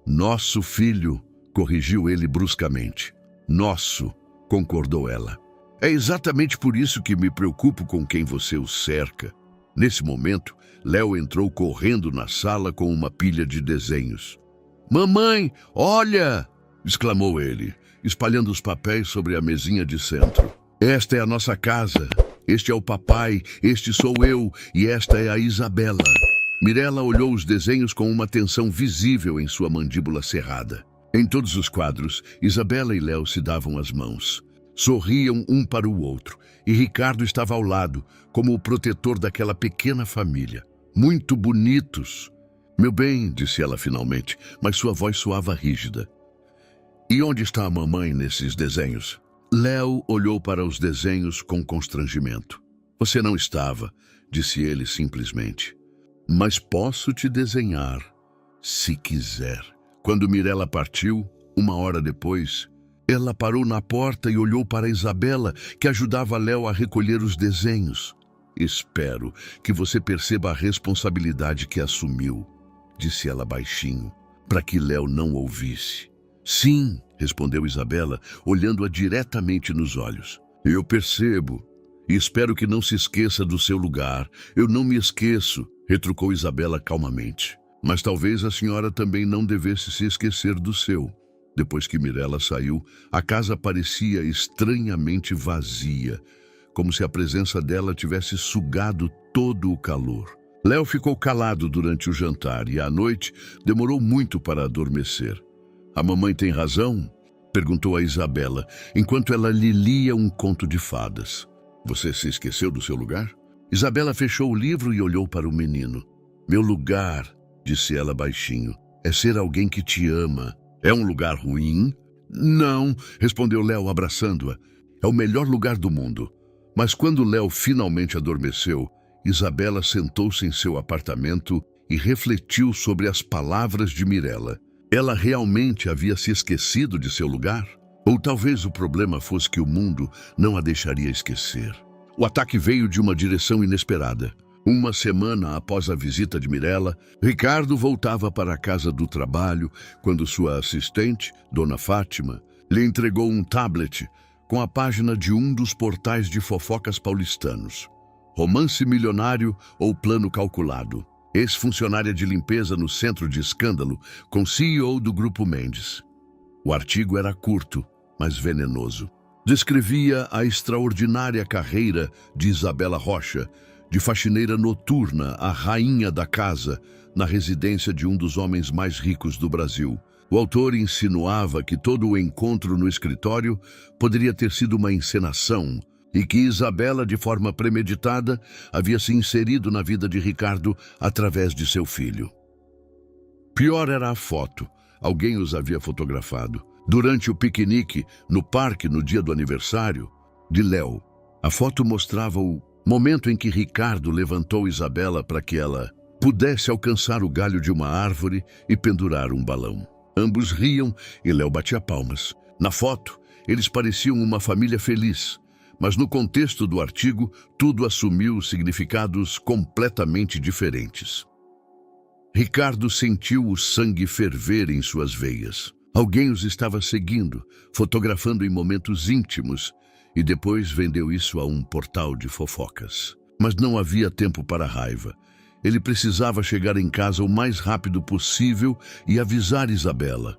Nosso filho, corrigiu ele bruscamente. Nosso, concordou ela. É exatamente por isso que me preocupo com quem você o cerca. Nesse momento, Léo entrou correndo na sala com uma pilha de desenhos. Mamãe, olha! Exclamou ele. espalhando os papéis sobre a mesinha de centro. Esta é a nossa casa. Este é o papai, este sou eu e esta é a Isabela. Mirella olhou os desenhos com uma tensão visível em sua mandíbula cerrada. Em todos os quadros, Isabela e Léo se davam as mãos. Sorriam um para o outro, e Ricardo estava ao lado, como o protetor daquela pequena família. Muito bonitos. Meu bem, disse ela finalmente, mas sua voz soava rígida. E onde está a mamãe nesses desenhos? Léo olhou para os desenhos com constrangimento. Você não estava, disse ele simplesmente. Mas posso te desenhar, se quiser. Quando Mirella partiu, 1 hora depois, ela parou na porta e olhou para Isabela, que ajudava Léo a recolher os desenhos. Espero que você perceba a responsabilidade que assumiu, disse ela baixinho, para que Léo não ouvisse. Sim, respondeu Isabela, olhando-a diretamente nos olhos. Eu percebo, e espero que não se esqueça do seu lugar. Eu não me esqueço, retrucou Isabela calmamente. Mas talvez a senhora também não devesse se esquecer do seu. Depois que Mirella saiu, a casa parecia estranhamente vazia, como se a presença dela tivesse sugado todo o calor. Léo ficou calado durante o jantar e à noite demorou muito para adormecer. A mamãe tem razão? Perguntou a Isabela, enquanto ela lhe lia um conto de fadas. Você se esqueceu do seu lugar? Isabela fechou o livro e olhou para o menino. Meu lugar, disse ela baixinho, é ser alguém que te ama. É um lugar ruim? Não, respondeu Léo abraçando-a. É o melhor lugar do mundo. Mas quando Léo finalmente adormeceu, Isabela sentou-se em seu apartamento e refletiu sobre as palavras de Mirella. Ela realmente havia se esquecido de seu lugar? Ou talvez o problema fosse que o mundo não a deixaria esquecer. O ataque veio de uma direção inesperada. 1 semana após a visita de Mirella, Ricardo voltava para a casa do trabalho quando sua assistente, Dona Fátima, lhe entregou um tablet com a página de um dos portais de fofocas paulistanos. Romance milionário ou plano calculado. Ex-funcionária de limpeza no centro de escândalo com CEO do Grupo Mendes. O artigo era curto, mas venenoso. Descrevia a extraordinária carreira de Isabela Rocha, de faxineira noturna a rainha da casa, na residência de um dos homens mais ricos do Brasil. O autor insinuava que todo o encontro no escritório poderia ter sido uma encenação e que Isabela, de forma premeditada, havia se inserido na vida de Ricardo através de seu filho. Pior era a foto. Alguém os havia fotografado. Durante o piquenique, no parque, no dia do aniversário de Léo, a foto mostrava o momento em que Ricardo levantou Isabela para que ela pudesse alcançar o galho de uma árvore e pendurar um balão. Ambos riam e Léo batia palmas. Na foto, eles pareciam uma família feliz, mas no contexto do artigo, tudo assumiu significados completamente diferentes. Ricardo sentiu o sangue ferver em suas veias. Alguém os estava seguindo, fotografando em momentos íntimos, e depois vendeu isso a um portal de fofocas. Mas não havia tempo para raiva. Ele precisava chegar em casa o mais rápido possível e avisar Isabela.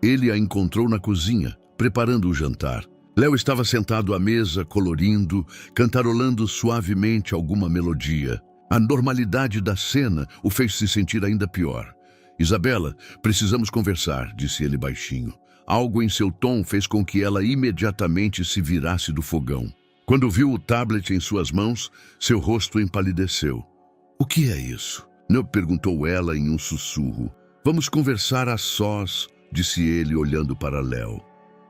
Ele a encontrou na cozinha, preparando o jantar. Léo estava sentado à mesa, colorindo, cantarolando suavemente alguma melodia. A normalidade da cena o fez se sentir ainda pior. Isabela, precisamos conversar, disse ele baixinho. Algo em seu tom fez com que ela imediatamente se virasse do fogão. Quando viu o tablet em suas mãos, seu rosto empalideceu. O que é isso? Não, perguntou ela em um sussurro. Vamos conversar a sós, disse ele olhando para Léo.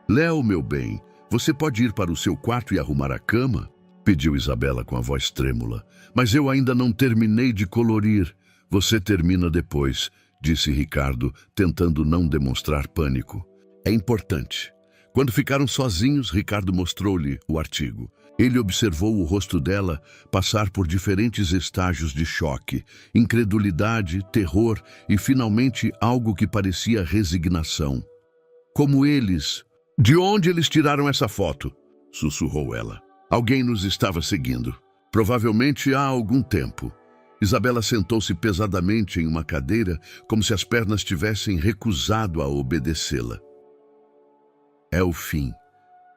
Léo, meu bem, você pode ir para o seu quarto e arrumar a cama? Pediu Isabela com a voz trêmula. Mas eu ainda não terminei de colorir. Você termina depois, disse Ricardo, tentando não demonstrar pânico. É importante. Quando ficaram sozinhos, Ricardo mostrou-lhe o artigo. Ele observou o rosto dela passar por diferentes estágios de choque, incredulidade, terror e, finalmente, algo que parecia resignação. Como eles... De onde eles tiraram essa foto? Sussurrou ela. Alguém nos estava seguindo. Provavelmente há algum tempo. Isabela sentou-se pesadamente em uma cadeira, como se as pernas tivessem recusado a obedecê-la. É o fim,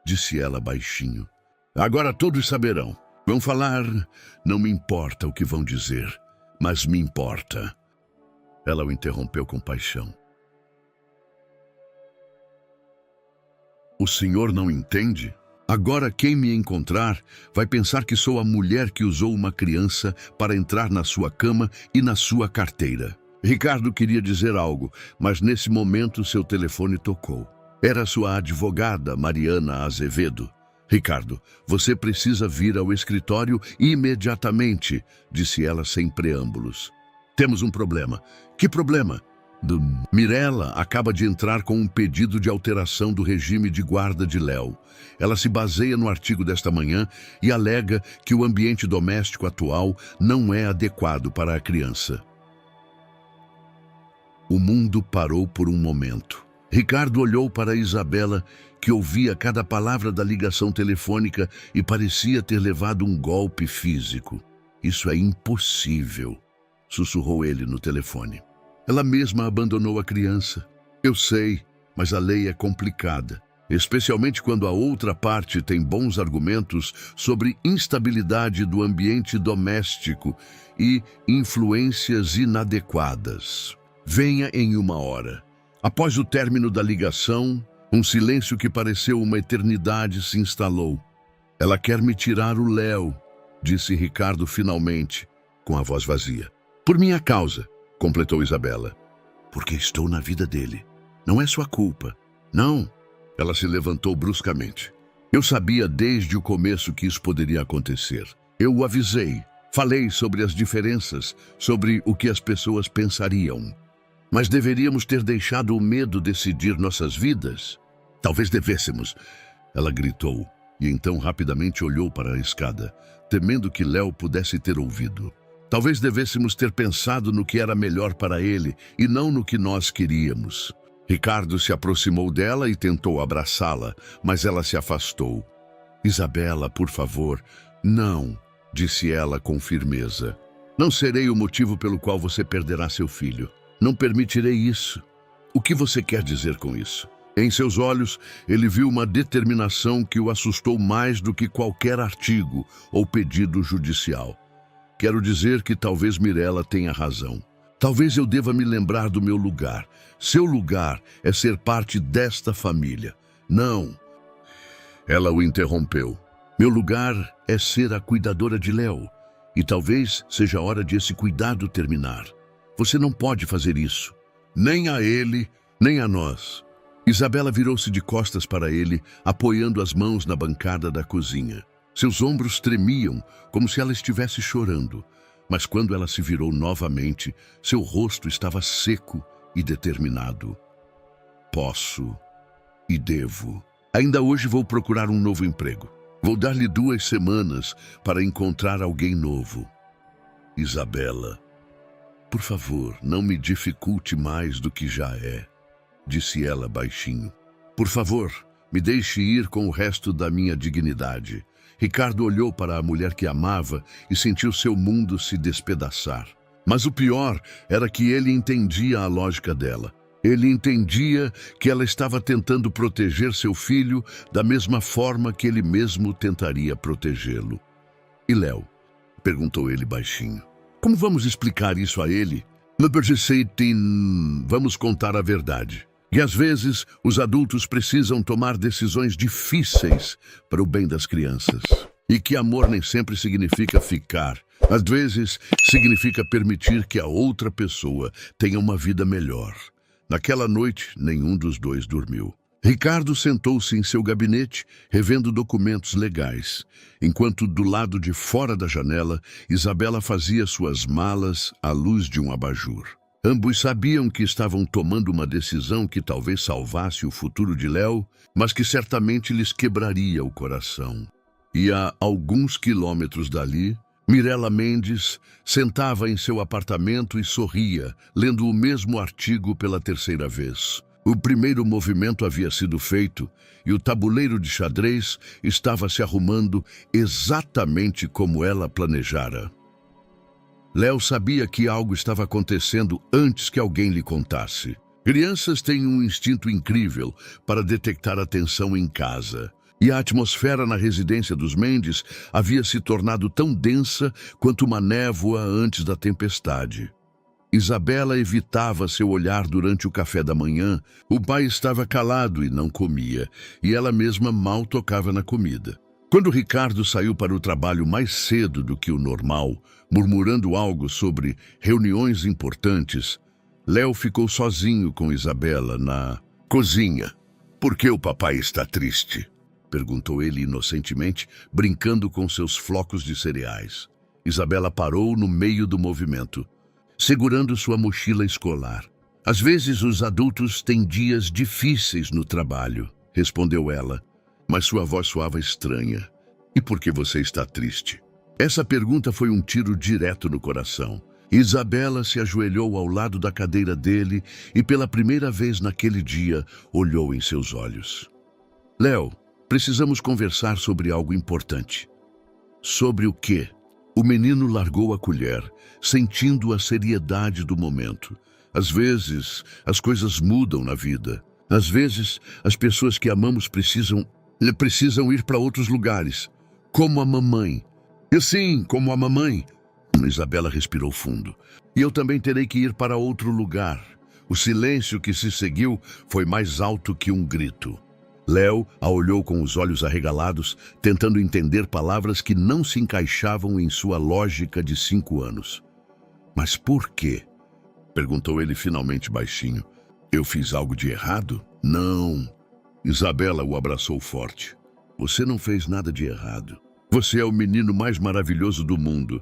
disse ela baixinho. Agora todos saberão. Vão falar, não me importa o que vão dizer, mas me importa. Ela o interrompeu com paixão. O senhor não entende? Agora quem me encontrar vai pensar que sou a mulher que usou uma criança para entrar na sua cama e na sua carteira. Ricardo queria dizer algo, mas nesse momento seu telefone tocou. Era sua advogada, Mariana Azevedo. Ricardo, você precisa vir ao escritório imediatamente, disse ela sem preâmbulos. Temos um problema. Que problema? Mirella acaba de entrar com um pedido de alteração do regime de guarda de Léo. Ela se baseia no artigo desta manhã e alega que o ambiente doméstico atual não é adequado para a criança. O mundo parou por um momento. Ricardo olhou para Isabela, que ouvia cada palavra da ligação telefônica e parecia ter levado um golpe físico. Isso é impossível, sussurrou ele no telefone. Ela mesma abandonou a criança. Eu sei, mas a lei é complicada, especialmente quando a outra parte tem bons argumentos sobre instabilidade do ambiente doméstico e influências inadequadas. Venha em 1 hora. Após o término da ligação, um silêncio que pareceu uma eternidade se instalou. Ela quer me tirar o Léo, disse Ricardo finalmente, com a voz vazia. Por minha causa, completou Isabela. Porque estou na vida dele. Não é sua culpa. Não. Ela se levantou bruscamente. Eu sabia desde o começo que isso poderia acontecer. Eu o avisei. Falei sobre as diferenças, sobre o que as pessoas pensariam. Mas deveríamos ter deixado o medo decidir nossas vidas? Talvez devêssemos. Ela gritou e então rapidamente olhou para a escada, temendo que Léo pudesse ter ouvido. Talvez devêssemos ter pensado no que era melhor para ele e não no que nós queríamos. Ricardo se aproximou dela e tentou abraçá-la, mas ela se afastou. Isabela, por favor, não, disse ela com firmeza. Não serei o motivo pelo qual você perderá seu filho. Não permitirei isso. O que você quer dizer com isso? Em seus olhos, ele viu uma determinação que o assustou mais do que qualquer artigo ou pedido judicial. Quero dizer que talvez Mirella tenha razão. Talvez eu deva me lembrar do meu lugar. Seu lugar é ser parte desta família. Não. Ela o interrompeu. Meu lugar é ser a cuidadora de Léo. E talvez seja a hora de esse cuidado terminar. Você não pode fazer isso. Nem a ele, nem a nós. Isabela virou-se de costas para ele, apoiando as mãos na bancada da cozinha. Seus ombros tremiam, como se ela estivesse chorando. Mas quando ela se virou novamente, seu rosto estava seco e determinado. Posso e devo. Ainda hoje vou procurar um novo emprego. Vou dar-lhe 2 semanas para encontrar alguém novo. Isabela, por favor, não me dificulte mais do que já é, disse ela baixinho. Por favor, me deixe ir com o resto da minha dignidade. Ricardo olhou para a mulher que amava e sentiu seu mundo se despedaçar. Mas o pior era que ele entendia a lógica dela. Ele entendia que ela estava tentando proteger seu filho da mesma forma que ele mesmo tentaria protegê-lo. E Léo? Perguntou ele baixinho. Como vamos explicar isso a ele? Vamos contar a verdade. E às vezes, os adultos precisam tomar decisões difíceis para o bem das crianças. E que amor nem sempre significa ficar. Às vezes, significa permitir que a outra pessoa tenha uma vida melhor. Naquela noite, nenhum dos dois dormiu. Ricardo sentou-se em seu gabinete, revendo documentos legais, enquanto do lado de fora da janela, Isabela fazia suas malas à luz de um abajur. Ambos sabiam que estavam tomando uma decisão que talvez salvasse o futuro de Léo, mas que certamente lhes quebraria o coração. E a alguns quilômetros dali, Mirella Mendes sentava em seu apartamento e sorria, lendo o mesmo artigo pela 3ª vez. O primeiro movimento havia sido feito e o tabuleiro de xadrez estava se arrumando exatamente como ela planejara. Léo sabia que algo estava acontecendo antes que alguém lhe contasse. Crianças têm um instinto incrível para detectar a tensão em casa. E a atmosfera na residência dos Mendes havia se tornado tão densa quanto uma névoa antes da tempestade. Isabela evitava seu olhar durante o café da manhã. O pai estava calado e não comia, e ela mesma mal tocava na comida. Quando Ricardo saiu para o trabalho mais cedo do que o normal, murmurando algo sobre reuniões importantes, Léo ficou sozinho com Isabela na cozinha. "Por que o papai está triste?" perguntou ele inocentemente, brincando com seus flocos de cereais. Isabela parou no meio do movimento, segurando sua mochila escolar. "Às vezes os adultos têm dias difíceis no trabalho", respondeu ela, mas sua voz soava estranha. "E por que você está triste?" Essa pergunta foi um tiro direto no coração. Isabela se ajoelhou ao lado da cadeira dele e pela primeira vez naquele dia olhou em seus olhos. "Léo, precisamos conversar sobre algo importante." "Sobre o quê?" O menino largou a colher, sentindo a seriedade do momento. Às vezes, as coisas mudam na vida. Às vezes, as pessoas que amamos precisam ir para outros lugares, como a mamãe. "E sim, como a mamãe." Isabela respirou fundo. "E eu também terei que ir para outro lugar." O silêncio que se seguiu foi mais alto que um grito. Léo a olhou com os olhos arregalados, tentando entender palavras que não se encaixavam em sua lógica de 5 anos. "Mas por quê?" perguntou ele finalmente baixinho. "Eu fiz algo de errado?" "Não." Isabela o abraçou forte. "Você não fez nada de errado. Você é o menino mais maravilhoso do mundo.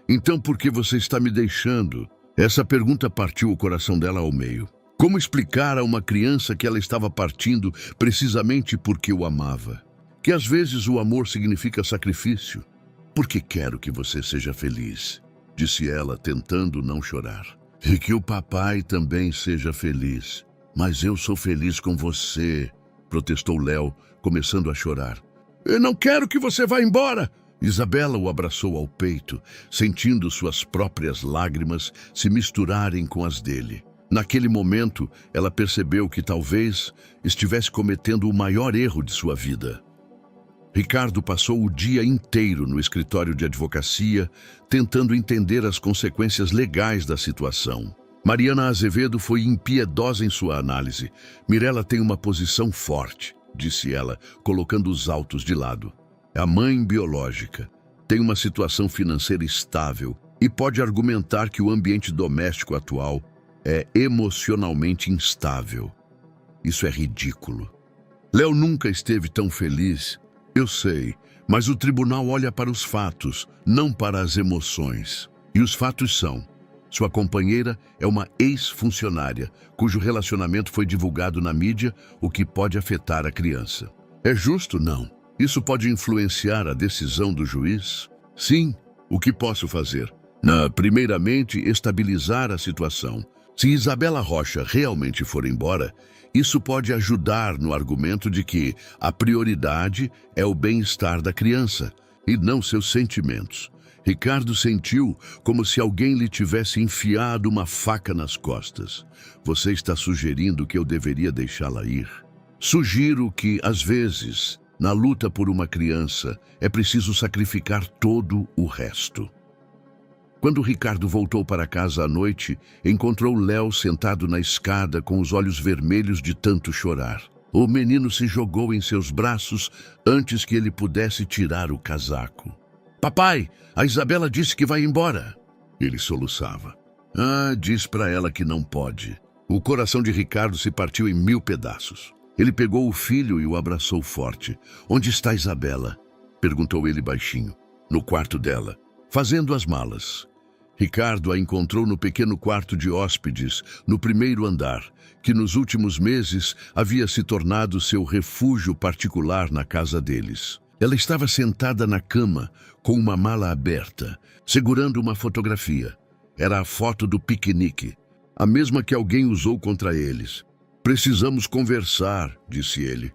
Então por que você está me deixando?" Essa pergunta partiu o coração dela ao meio. Como explicar a uma criança que ela estava partindo precisamente porque o amava? Que às vezes o amor significa sacrifício. "Porque quero que você seja feliz", disse ela, tentando não chorar. "E que o papai também seja feliz." "Mas eu sou feliz com você", protestou Léo, começando a chorar. "Eu não quero que você vá embora." Isabela o abraçou ao peito, sentindo suas próprias lágrimas se misturarem com as dele. Naquele momento, ela percebeu que talvez estivesse cometendo o maior erro de sua vida. Ricardo passou o dia inteiro no escritório de advocacia, tentando entender as consequências legais da situação. Mariana Azevedo foi impiedosa em sua análise. "Mirela tem uma posição forte", disse ela, colocando os autos de lado. "É a mãe biológica, tem uma situação financeira estável e pode argumentar que o ambiente doméstico atual é emocionalmente instável. Isso é ridículo. Léo nunca esteve tão feliz." "Eu sei, mas o tribunal olha para os fatos, não para as emoções. E os fatos são: sua companheira é uma ex-funcionária, cujo relacionamento foi divulgado na mídia, o que pode afetar a criança. É justo? Não. Isso pode influenciar a decisão do juiz? Sim. O que posso fazer? Primeiramente, estabilizar a situação. Se Isabela Rocha realmente for embora, isso pode ajudar no argumento de que a prioridade é o bem-estar da criança e não seus sentimentos." Ricardo sentiu como se alguém lhe tivesse enfiado uma faca nas costas. "Você está sugerindo que eu deveria deixá-la ir?" "Sugiro que, às vezes, na luta por uma criança, é preciso sacrificar todo o resto." Quando Ricardo voltou para casa à noite, encontrou Léo sentado na escada com os olhos vermelhos de tanto chorar. O menino se jogou em seus braços antes que ele pudesse tirar o casaco. "Papai, a Isabela disse que vai embora." Ele soluçava. Diz para ela que não pode." O coração de Ricardo se partiu em 1000 pedaços. Ele pegou o filho e o abraçou forte. "Onde está Isabela?" perguntou ele baixinho. "No quarto dela, fazendo as malas." Ricardo a encontrou no pequeno quarto de hóspedes, no primeiro andar, que nos últimos meses havia se tornado seu refúgio particular na casa deles. Ela estava sentada na cama, com uma mala aberta, segurando uma fotografia. Era a foto do piquenique, a mesma que alguém usou contra eles. "Precisamos conversar", disse ele,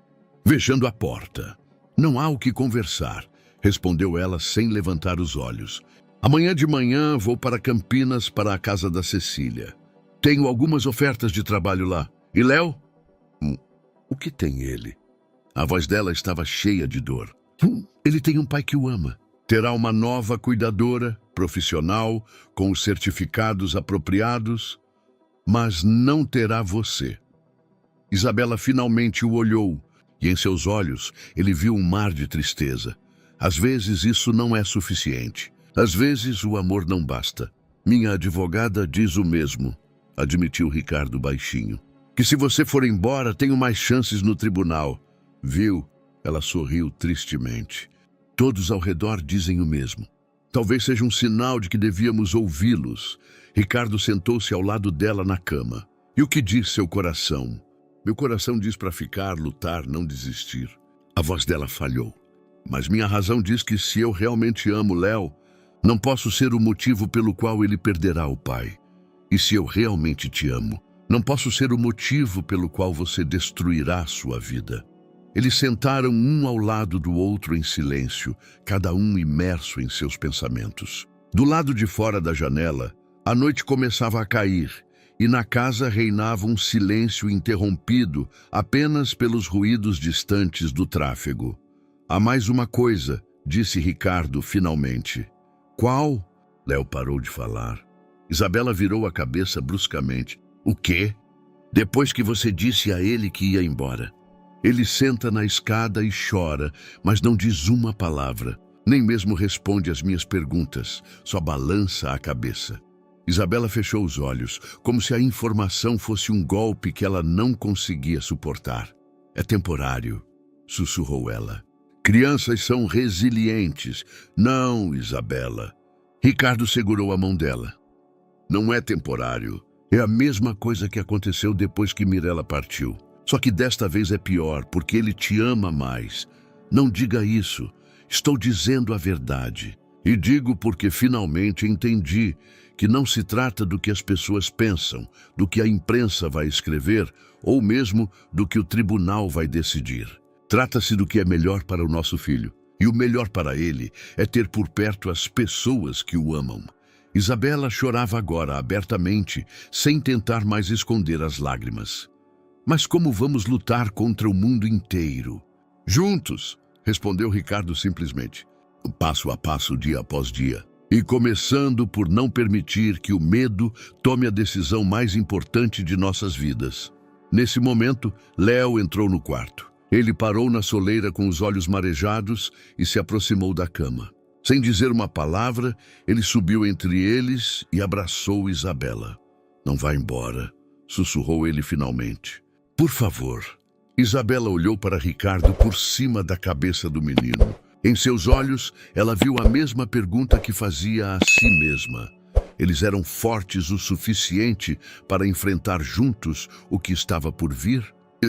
fechando a porta. "Não há o que conversar", respondeu ela sem levantar os olhos. "Amanhã de manhã vou para Campinas, para a casa da Cecília. Tenho algumas ofertas de trabalho lá. E Léo? O que tem ele? A voz dela estava cheia de dor. Ele tem um pai que o ama. Terá uma nova cuidadora, profissional, com os certificados apropriados, mas não terá você. Isabela finalmente o olhou, e em seus olhos ele viu um mar de tristeza. Às vezes isso não é suficiente. Às vezes o amor não basta. Minha advogada diz o mesmo, admitiu Ricardo baixinho. Que se você for embora, tenho mais chances no tribunal. Viu? Ela sorriu tristemente. Todos ao redor dizem o mesmo. Talvez seja um sinal de que devíamos ouvi-los. Ricardo sentou-se ao lado dela na cama. E o que diz seu coração? Meu coração diz para ficar, lutar, não desistir. A voz dela falhou. Mas minha razão diz que se eu realmente amo Léo, não posso ser o motivo pelo qual ele perderá o pai. E se eu realmente te amo, não posso ser o motivo pelo qual você destruirá sua vida. Eles sentaram um ao lado do outro em silêncio, cada um imerso em seus pensamentos. Do lado de fora da janela, a noite começava a cair, e na casa reinava um silêncio interrompido apenas pelos ruídos distantes do tráfego. Há mais uma coisa, disse Ricardo finalmente. Qual? Léo parou de falar. Isabela virou a cabeça bruscamente. O quê? Depois que você disse a ele que ia embora. Ele senta na escada e chora, mas não diz uma palavra. Nem mesmo responde às minhas perguntas, só balança a cabeça. Isabela fechou os olhos, como se a informação fosse um golpe que ela não conseguia suportar. É temporário, sussurrou ela. Crianças são resilientes. Não, Isabela. Ricardo segurou a mão dela. Não é temporário. É a mesma coisa que aconteceu depois que Mirella partiu. Só que desta vez é pior, porque ele te ama mais. Não diga isso. Estou dizendo a verdade. E digo porque finalmente entendi que não se trata do que as pessoas pensam, do que a imprensa vai escrever, ou mesmo do que o tribunal vai decidir. Trata-se do que é melhor para o nosso filho. E o melhor para ele é ter por perto as pessoas que o amam. Isabela chorava agora abertamente, sem tentar mais esconder as lágrimas. Mas como vamos lutar contra o mundo inteiro? Juntos, respondeu Ricardo simplesmente. Passo a passo, dia após dia. E começando por não permitir que o medo tome a decisão mais importante de nossas vidas. Nesse momento, Léo entrou no quarto. Ele parou na soleira com os olhos marejados e se aproximou da cama. Sem dizer uma palavra, ele subiu entre eles e abraçou Isabela. Não vá embora, sussurrou ele finalmente. Por favor. Isabela olhou para Ricardo por cima da cabeça do menino. Em seus olhos, ela viu a mesma pergunta que fazia a si mesma. Eles eram fortes o suficiente para enfrentar juntos o que estava por vir?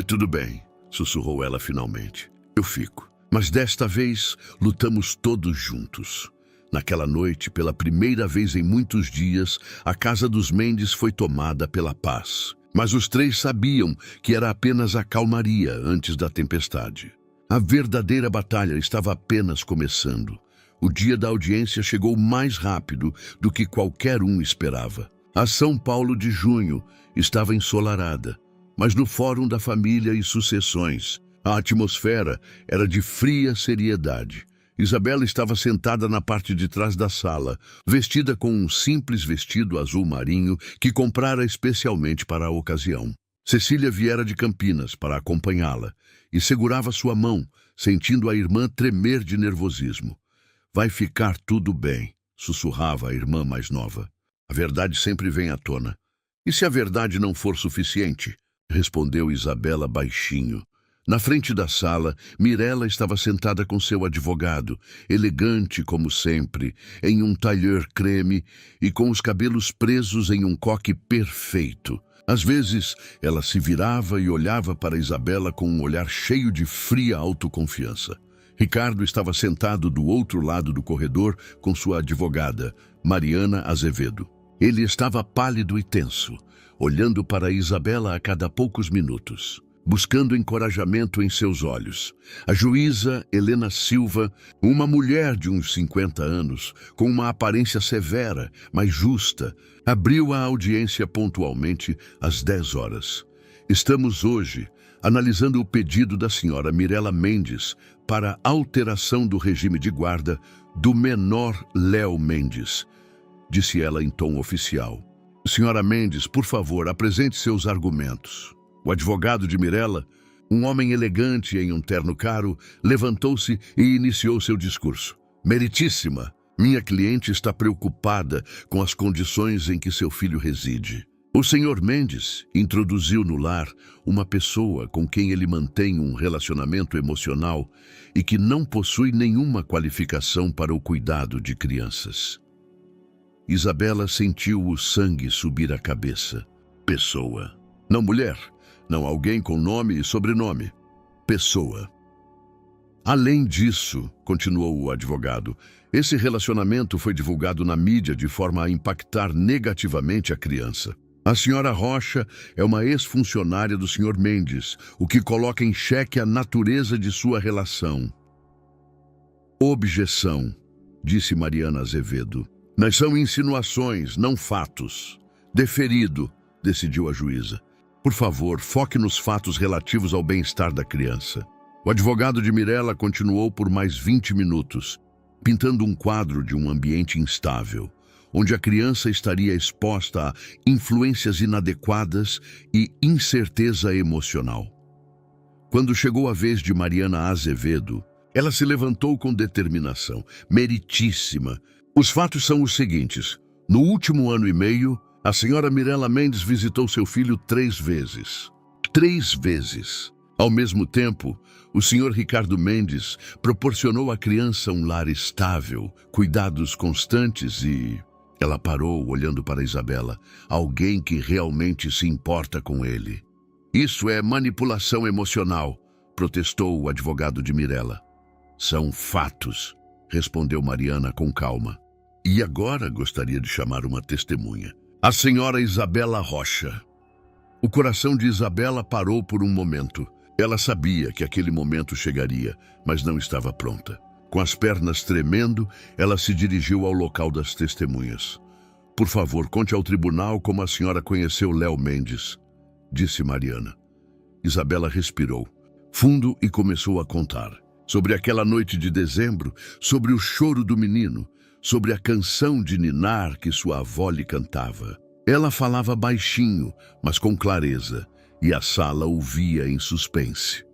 Tudo bem, sussurrou ela finalmente. Eu fico. Mas desta vez, lutamos todos juntos. Naquela noite, pela primeira vez em muitos dias, a casa dos Mendes foi tomada pela paz. Mas os três sabiam que era apenas a calmaria antes da tempestade. A verdadeira batalha estava apenas começando. O dia da audiência chegou mais rápido do que qualquer um esperava. A São Paulo de junho estava ensolarada, mas no Fórum da Família e Sucessões, a atmosfera era de fria seriedade. Isabela estava sentada na parte de trás da sala, vestida com um simples vestido azul marinho que comprara especialmente para a ocasião. Cecília viera de Campinas para acompanhá-la e segurava sua mão, sentindo a irmã tremer de nervosismo. Vai ficar tudo bem, sussurrava a irmã mais nova. A verdade sempre vem à tona. E se a verdade não for suficiente? Respondeu Isabela baixinho. Na frente da sala, Mirella estava sentada com seu advogado, elegante como sempre, em um tailleur creme e com os cabelos presos em um coque perfeito. Às vezes, ela se virava e olhava para Isabela com um olhar cheio de fria autoconfiança. Ricardo estava sentado do outro lado do corredor com sua advogada, Mariana Azevedo. Ele estava pálido e tenso, olhando para Isabela a cada poucos minutos, buscando encorajamento em seus olhos. A juíza Helena Silva, uma mulher de uns 50 anos, com uma aparência severa, mas justa, abriu a audiência pontualmente às 10 horas. Estamos hoje analisando o pedido da senhora Mirela Mendes para alteração do regime de guarda do menor Léo Mendes, disse ela em tom oficial. Senhora Mendes, por favor, apresente seus argumentos. O advogado de Mirela, um homem elegante em um terno caro, levantou-se e iniciou seu discurso. Meritíssima, minha cliente está preocupada com as condições em que seu filho reside. O senhor Mendes introduziu no lar uma pessoa com quem ele mantém um relacionamento emocional e que não possui nenhuma qualificação para o cuidado de crianças. Isabela sentiu o sangue subir à cabeça. Pessoa. Não mulher, não alguém com nome e sobrenome. Pessoa. Além disso, continuou o advogado, esse relacionamento foi divulgado na mídia de forma a impactar negativamente a criança. A senhora Rocha é uma ex-funcionária do senhor Mendes, o que coloca em xeque a natureza de sua relação. Objeção, disse Mariana Azevedo. Mas são insinuações, não fatos. Deferido, decidiu a juíza. Por favor, foque nos fatos relativos ao bem-estar da criança. O advogado de Mirela continuou por mais 20 minutos, pintando um quadro de um ambiente instável, onde a criança estaria exposta a influências inadequadas e incerteza emocional. Quando chegou a vez de Mariana Azevedo, ela se levantou com determinação, meritíssima. Os fatos são os seguintes. No último ano e meio, a senhora Mirela Mendes visitou seu filho 3 vezes. 3 vezes. Ao mesmo tempo, o senhor Ricardo Mendes proporcionou à criança um lar estável, cuidados constantes e... Ela parou, olhando para Isabela. Alguém que realmente se importa com ele. Isso é manipulação emocional, protestou o advogado de Mirela. São fatos, respondeu Mariana com calma. E agora gostaria de chamar uma testemunha. A senhora Isabela Rocha. O coração de Isabela parou por um momento. Ela sabia que aquele momento chegaria, mas não estava pronta. Com as pernas tremendo, ela se dirigiu ao local das testemunhas. Por favor, conte ao tribunal como a senhora conheceu Léo Mendes, disse Mariana. Isabela respirou fundo e começou a contar. Sobre aquela noite de dezembro, sobre o choro do menino, sobre a canção de ninar que sua avó lhe cantava. Ela falava baixinho, mas com clareza, e a sala ouvia em suspense.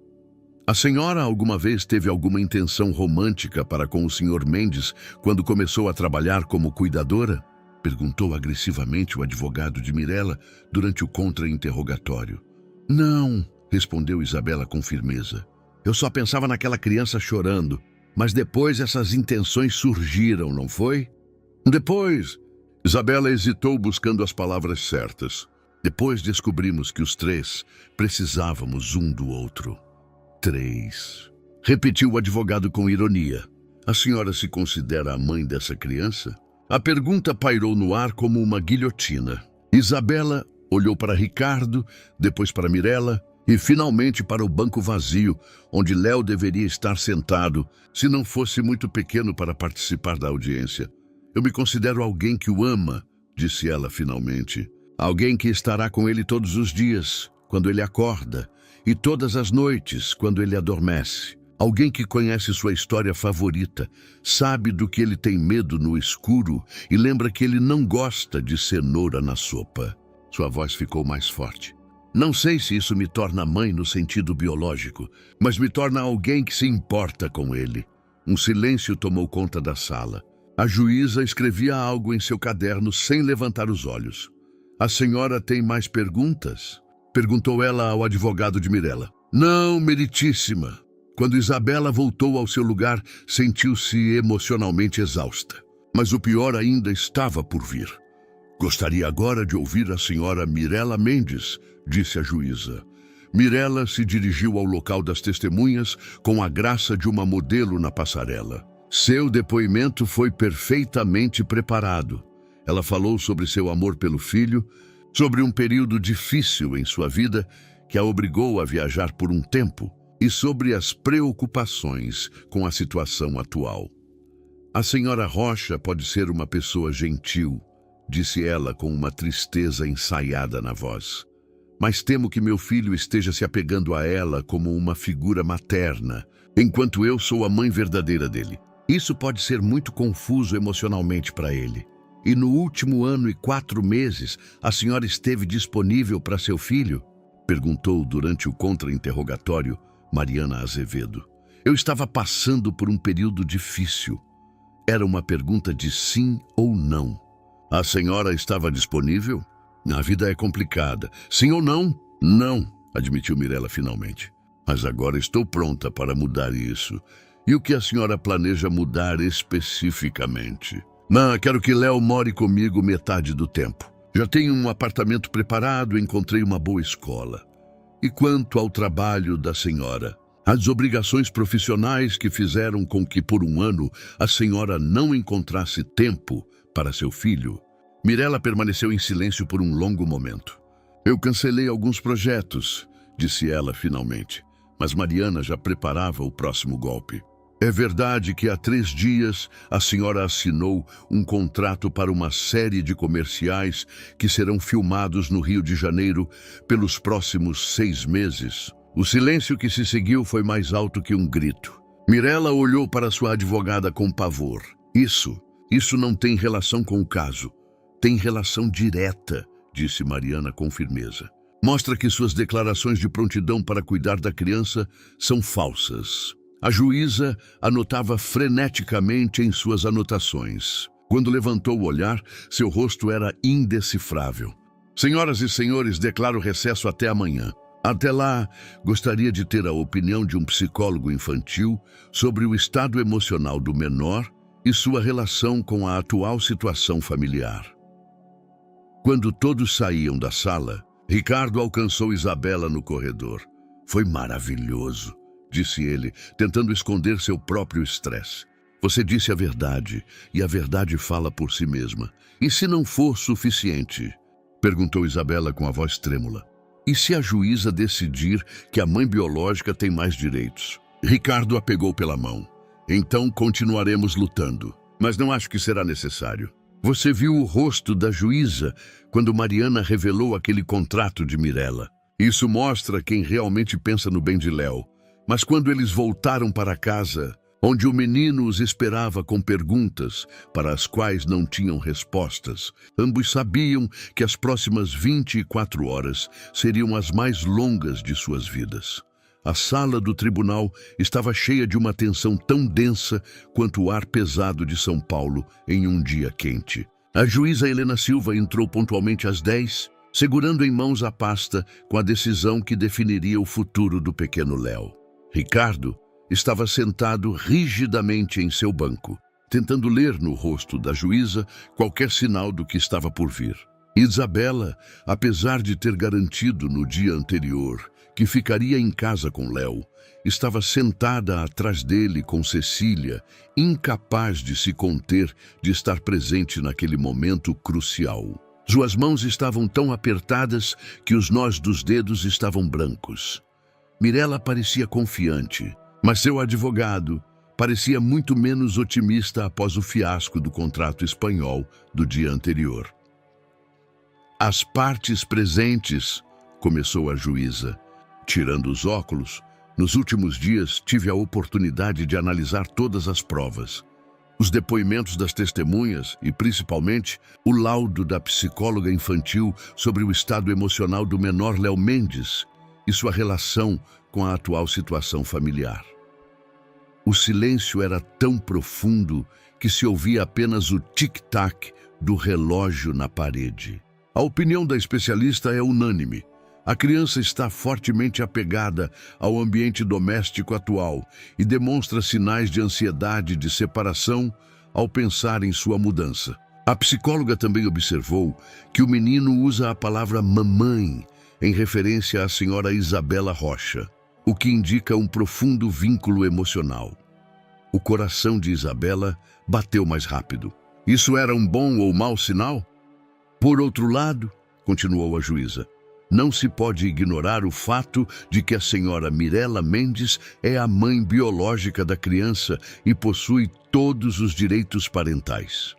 A senhora alguma vez teve alguma intenção romântica para com o senhor Mendes quando começou a trabalhar como cuidadora? Perguntou agressivamente o advogado de Mirela durante o contra-interrogatório. Não, respondeu Isabela com firmeza. Eu só pensava naquela criança chorando, mas depois essas intenções surgiram, não foi? Depois, Isabela hesitou buscando as palavras certas. Depois descobrimos que os 3 precisávamos um do outro. 3. Repetiu o advogado com ironia. A senhora se considera a mãe dessa criança? A pergunta pairou no ar como uma guilhotina. Isabela olhou para Ricardo, depois para Mirela e finalmente para o banco vazio, onde Léo deveria estar sentado, se não fosse muito pequeno para participar da audiência. Eu me considero alguém que o ama, disse ela finalmente. Alguém que estará com ele todos os dias, quando ele acorda, e todas as noites, quando ele adormece. Alguém que conhece sua história favorita, sabe do que ele tem medo no escuro e lembra que ele não gosta de cenoura na sopa. Sua voz ficou mais forte. Não sei se isso me torna mãe no sentido biológico, mas me torna alguém que se importa com ele. Um silêncio tomou conta da sala. A juíza escrevia algo em seu caderno sem levantar os olhos. A senhora tem mais perguntas? Perguntou ela ao advogado de Mirela. Não, meritíssima. Quando Isabela voltou ao seu lugar, sentiu-se emocionalmente exausta. Mas o pior ainda estava por vir. Gostaria agora de ouvir a senhora Mirela Mendes, disse a juíza. Mirela se dirigiu ao local das testemunhas com a graça de uma modelo na passarela. Seu depoimento foi perfeitamente preparado. Ela falou sobre seu amor pelo filho, sobre um período difícil em sua vida que a obrigou a viajar por um tempo e sobre as preocupações com a situação atual. A senhora Rocha pode ser uma pessoa gentil, disse ela com uma tristeza ensaiada na voz. mas temo que meu filho esteja se apegando a ela como uma figura materna, enquanto eu sou a mãe verdadeira dele. Isso pode ser muito confuso emocionalmente para ele. E no último ano e 4 meses, a senhora esteve disponível para seu filho? Perguntou durante o contra-interrogatório Mariana Azevedo. Eu estava passando por um período difícil. Era uma pergunta de sim ou não. A senhora estava disponível? A vida é complicada. Sim ou não? Não, admitiu Mirella finalmente. Mas agora estou pronta para mudar isso. E o que a senhora planeja mudar especificamente? Quero que Léo more comigo metade do tempo. Já tenho um apartamento preparado, encontrei uma boa escola. E quanto ao trabalho da senhora? As obrigações profissionais que fizeram com que por um ano a senhora não encontrasse tempo para seu filho? Mirella permaneceu em silêncio por um longo momento. Eu cancelei alguns projetos, disse ela finalmente, mas Mariana já preparava o próximo golpe. É verdade que há 3 dias a senhora assinou um contrato para uma série de comerciais que serão filmados no Rio de Janeiro pelos próximos 6 meses. O silêncio que se seguiu foi mais alto que um grito. Mirella olhou para sua advogada com pavor. Isso não tem relação com o caso. Tem relação direta, disse Mariana com firmeza. Mostra que suas declarações de prontidão para cuidar da criança são falsas. A juíza anotava freneticamente em suas anotações. Quando levantou o olhar, seu rosto era indecifrável. Senhoras e senhores, declaro recesso até amanhã. Até lá, gostaria de ter a opinião de um psicólogo infantil sobre o estado emocional do menor e sua relação com a atual situação familiar. Quando todos saíam da sala, Ricardo alcançou Isabela no corredor. Foi maravilhoso, disse ele, tentando esconder seu próprio estresse. Você disse a verdade, e a verdade fala por si mesma. E se não for suficiente? Perguntou Isabela com a voz trêmula. E se a juíza decidir que a mãe biológica tem mais direitos? Ricardo a pegou pela mão. Então continuaremos lutando, mas não acho que será necessário. Você viu o rosto da juíza quando Mariana revelou aquele contrato de Mirella. Isso mostra quem realmente pensa no bem de Léo. Mas quando eles voltaram para casa, onde o menino os esperava com perguntas para as quais não tinham respostas, ambos sabiam que as próximas 24 horas seriam as mais longas de suas vidas. A sala do tribunal estava cheia de uma tensão tão densa quanto o ar pesado de São Paulo em um dia quente. A juíza Helena Silva entrou pontualmente às 10, segurando em mãos a pasta com a decisão que definiria o futuro do pequeno Léo. Ricardo estava sentado rigidamente em seu banco, tentando ler no rosto da juíza qualquer sinal do que estava por vir. Isabela, apesar de ter garantido no dia anterior que ficaria em casa com Léo, estava sentada atrás dele com Cecília, incapaz de se conter de estar presente naquele momento crucial. Suas mãos estavam tão apertadas que os nós dos dedos estavam brancos. Mirella parecia confiante, mas seu advogado parecia muito menos otimista após o fiasco do contrato espanhol do dia anterior. As partes presentes, começou a juíza. Tirando os óculos, nos últimos dias tive a oportunidade de analisar todas as provas. Os depoimentos das testemunhas e, principalmente, o laudo da psicóloga infantil sobre o estado emocional do menor Léo Mendes e sua relação com a atual situação familiar. O silêncio era tão profundo que se ouvia apenas o tic-tac do relógio na parede. A opinião da especialista é unânime. A criança está fortemente apegada ao ambiente doméstico atual e demonstra sinais de ansiedade de separação ao pensar em sua mudança. A psicóloga também observou que o menino usa a palavra mamãe em referência à senhora Isabela Rocha, o que indica um profundo vínculo emocional. O coração de Isabela bateu mais rápido. Isso era um bom ou mau sinal? Por outro lado, continuou a juíza, não se pode ignorar o fato de que a senhora Mirella Mendes é a mãe biológica da criança e possui todos os direitos parentais.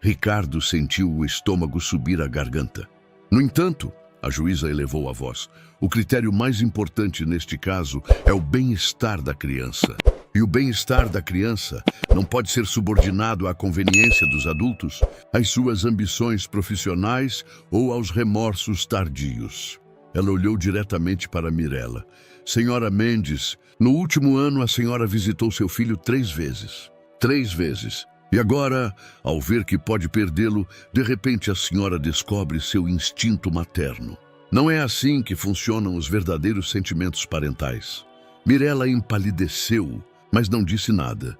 Ricardo sentiu o estômago subir à garganta. No entanto, A juíza elevou a voz. O critério mais importante neste caso é o bem-estar da criança. E o bem-estar da criança não pode ser subordinado à conveniência dos adultos, às suas ambições profissionais ou aos remorsos tardios. Ela olhou diretamente para Mirella. Senhora Mendes, no último ano a senhora visitou seu filho 3 vezes. 3 vezes. E agora, ao ver que pode perdê-lo, de repente a senhora descobre seu instinto materno. Não é assim que funcionam os verdadeiros sentimentos parentais. Mirella empalideceu, mas não disse nada.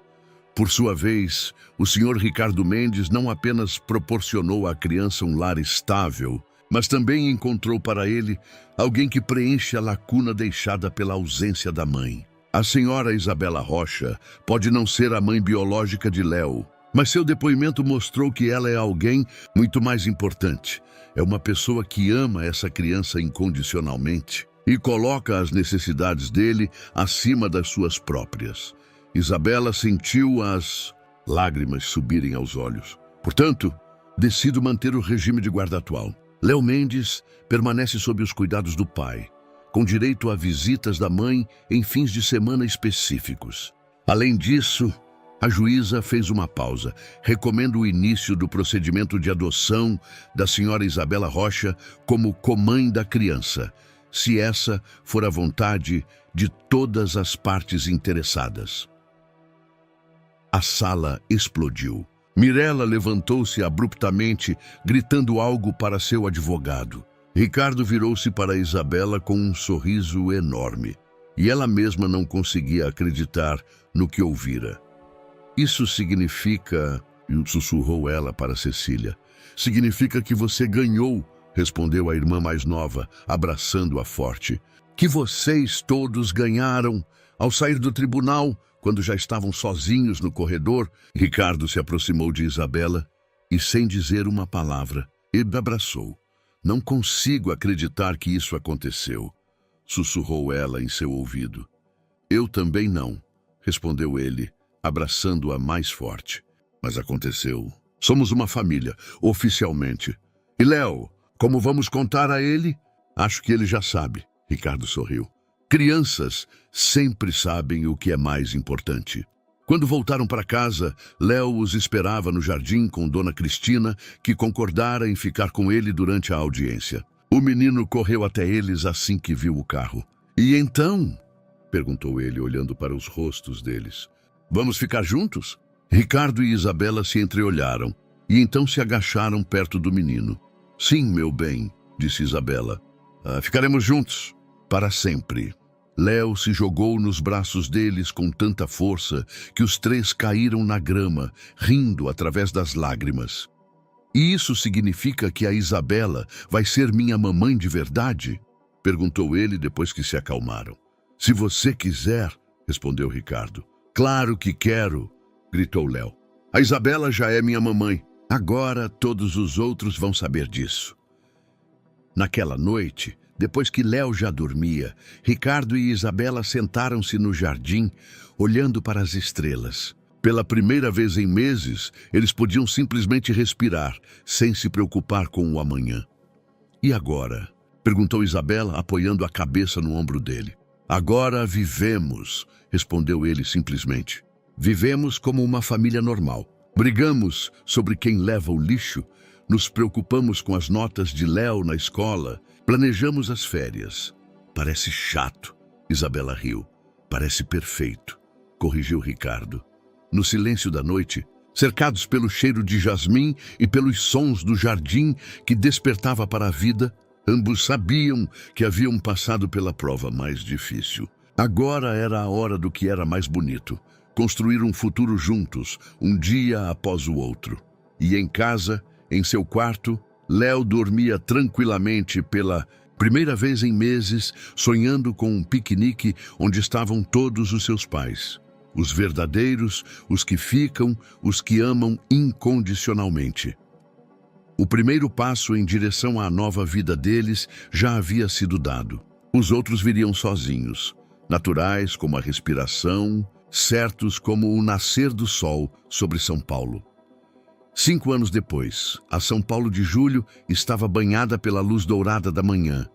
Por sua vez, o senhor Ricardo Mendes não apenas proporcionou à criança um lar estável, mas também encontrou para ele alguém que preenche a lacuna deixada pela ausência da mãe. A senhora Isabela Rocha pode não ser a mãe biológica de Léo, mas seu depoimento mostrou que ela é alguém muito mais importante. É uma pessoa que ama essa criança incondicionalmente e coloca as necessidades dele acima das suas próprias. Isabela sentiu as lágrimas subirem aos olhos. Portanto, decido manter o regime de guarda atual. Léo Mendes permanece sob os cuidados do pai, com direito a visitas da mãe em fins de semana específicos. Além disso, a juíza fez uma pausa. Recomenda o início do procedimento de adoção da senhora Isabela Rocha como comãe da criança, se essa for a vontade de todas as partes interessadas. A sala explodiu. Mirella levantou-se abruptamente, gritando algo para seu advogado. Ricardo virou-se para Isabela com um sorriso enorme, e ela mesma não conseguia acreditar no que ouvira. Isso significa, sussurrou ela para Cecília. Significa que você ganhou, respondeu a irmã mais nova, abraçando-a forte. Que vocês todos ganharam. Ao sair do tribunal, quando já estavam sozinhos no corredor, Ricardo se aproximou de Isabela e, sem dizer uma palavra, ele abraçou. Não consigo acreditar que isso aconteceu, sussurrou ela em seu ouvido. Eu também não, respondeu ele, abraçando-a mais forte. Mas aconteceu. Somos uma família, oficialmente. E Léo, como vamos contar a ele? Acho que ele já sabe, Ricardo sorriu. Crianças sempre sabem o que é mais importante. Quando voltaram para casa, Léo os esperava no jardim com Dona Cristina, que concordara em ficar com ele durante a audiência. O menino correu até eles assim que viu o carro. E então? Perguntou ele, olhando para os rostos deles. Vamos ficar juntos? Ricardo e Isabela se entreolharam e então se agacharam perto do menino. Sim, meu bem, disse Isabela. Ficaremos juntos, para sempre. Léo se jogou nos braços deles com tanta força que os 3 caíram na grama, rindo através das lágrimas. E isso significa que a Isabela vai ser minha mamãe de verdade? Perguntou ele depois que se acalmaram. Se você quiser, respondeu Ricardo. Claro que quero, gritou Léo. A Isabela já é minha mamãe. Agora todos os outros vão saber disso. Naquela noite, depois que Léo já dormia, Ricardo e Isabela sentaram-se no jardim, olhando para as estrelas. Pela primeira vez em meses, eles podiam simplesmente respirar, sem se preocupar com o amanhã. E agora? Perguntou Isabela, apoiando a cabeça no ombro dele. Agora vivemos, respondeu ele simplesmente. Vivemos como uma família normal. Brigamos sobre quem leva o lixo, nos preocupamos com as notas de Léo na escola, planejamos as férias. Parece chato, Isabela riu. Parece perfeito, corrigiu Ricardo. No silêncio da noite, cercados pelo cheiro de jasmim e pelos sons do jardim que despertava para a vida, ambos sabiam que haviam passado pela prova mais difícil. Agora era a hora do que era mais bonito. Construir um futuro juntos, um dia após o outro. E em casa, em seu quarto, Léo dormia tranquilamente pela primeira vez em meses, sonhando com um piquenique onde estavam todos os seus pais. Os verdadeiros, os que ficam, os que amam incondicionalmente. O primeiro passo em direção à nova vida deles já havia sido dado. Os outros viriam sozinhos, naturais como a respiração, certos como o nascer do sol sobre São Paulo. 5 anos depois, a São Paulo de julho estava banhada pela luz dourada da manhã,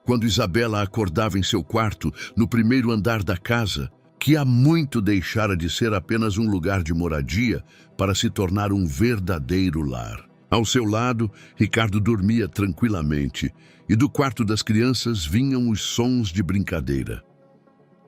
quando Isabela acordava em seu quarto, no primeiro andar da casa, que há muito deixara de ser apenas um lugar de moradia para se tornar um verdadeiro lar. Ao seu lado, Ricardo dormia tranquilamente, e do quarto das crianças vinham os sons de brincadeira.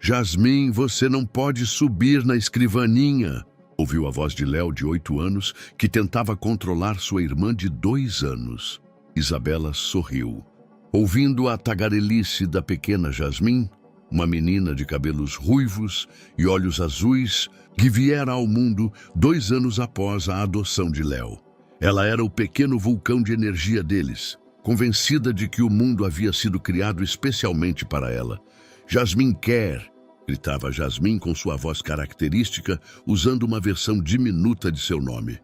"Jasmim, você não pode subir na escrivaninha", ouviu a voz de Léo, de 8 anos, que tentava controlar sua irmã de 2 anos. Isabela sorriu. Ouvindo a tagarelice da pequena Jasmim, uma menina de cabelos ruivos e olhos azuis, que viera ao mundo 2 anos após a adoção de Léo. Ela era o pequeno vulcão de energia deles, convencida de que o mundo havia sido criado especialmente para ela. "Jasmim quer", gritava Jasmim com sua voz característica, usando uma versão diminuta de seu nome.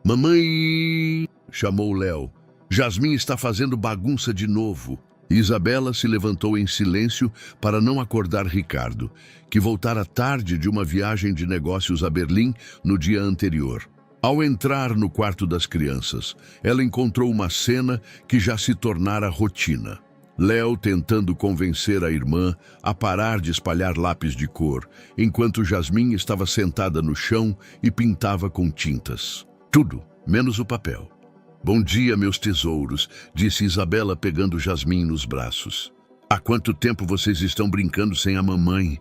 "Mamãe!", chamou Léo. "Jasmim está fazendo bagunça de novo." Isabela se levantou em silêncio para não acordar Ricardo, que voltara tarde de uma viagem de negócios a Berlim no dia anterior. Ao entrar no quarto das crianças, ela encontrou uma cena que já se tornara rotina. Léo tentando convencer a irmã a parar de espalhar lápis de cor, enquanto Jasmim estava sentada no chão e pintava com tintas. Tudo, menos o papel. "Bom dia, meus tesouros", disse Isabela pegando Jasmim nos braços. "Há quanto tempo vocês estão brincando sem a mamãe?"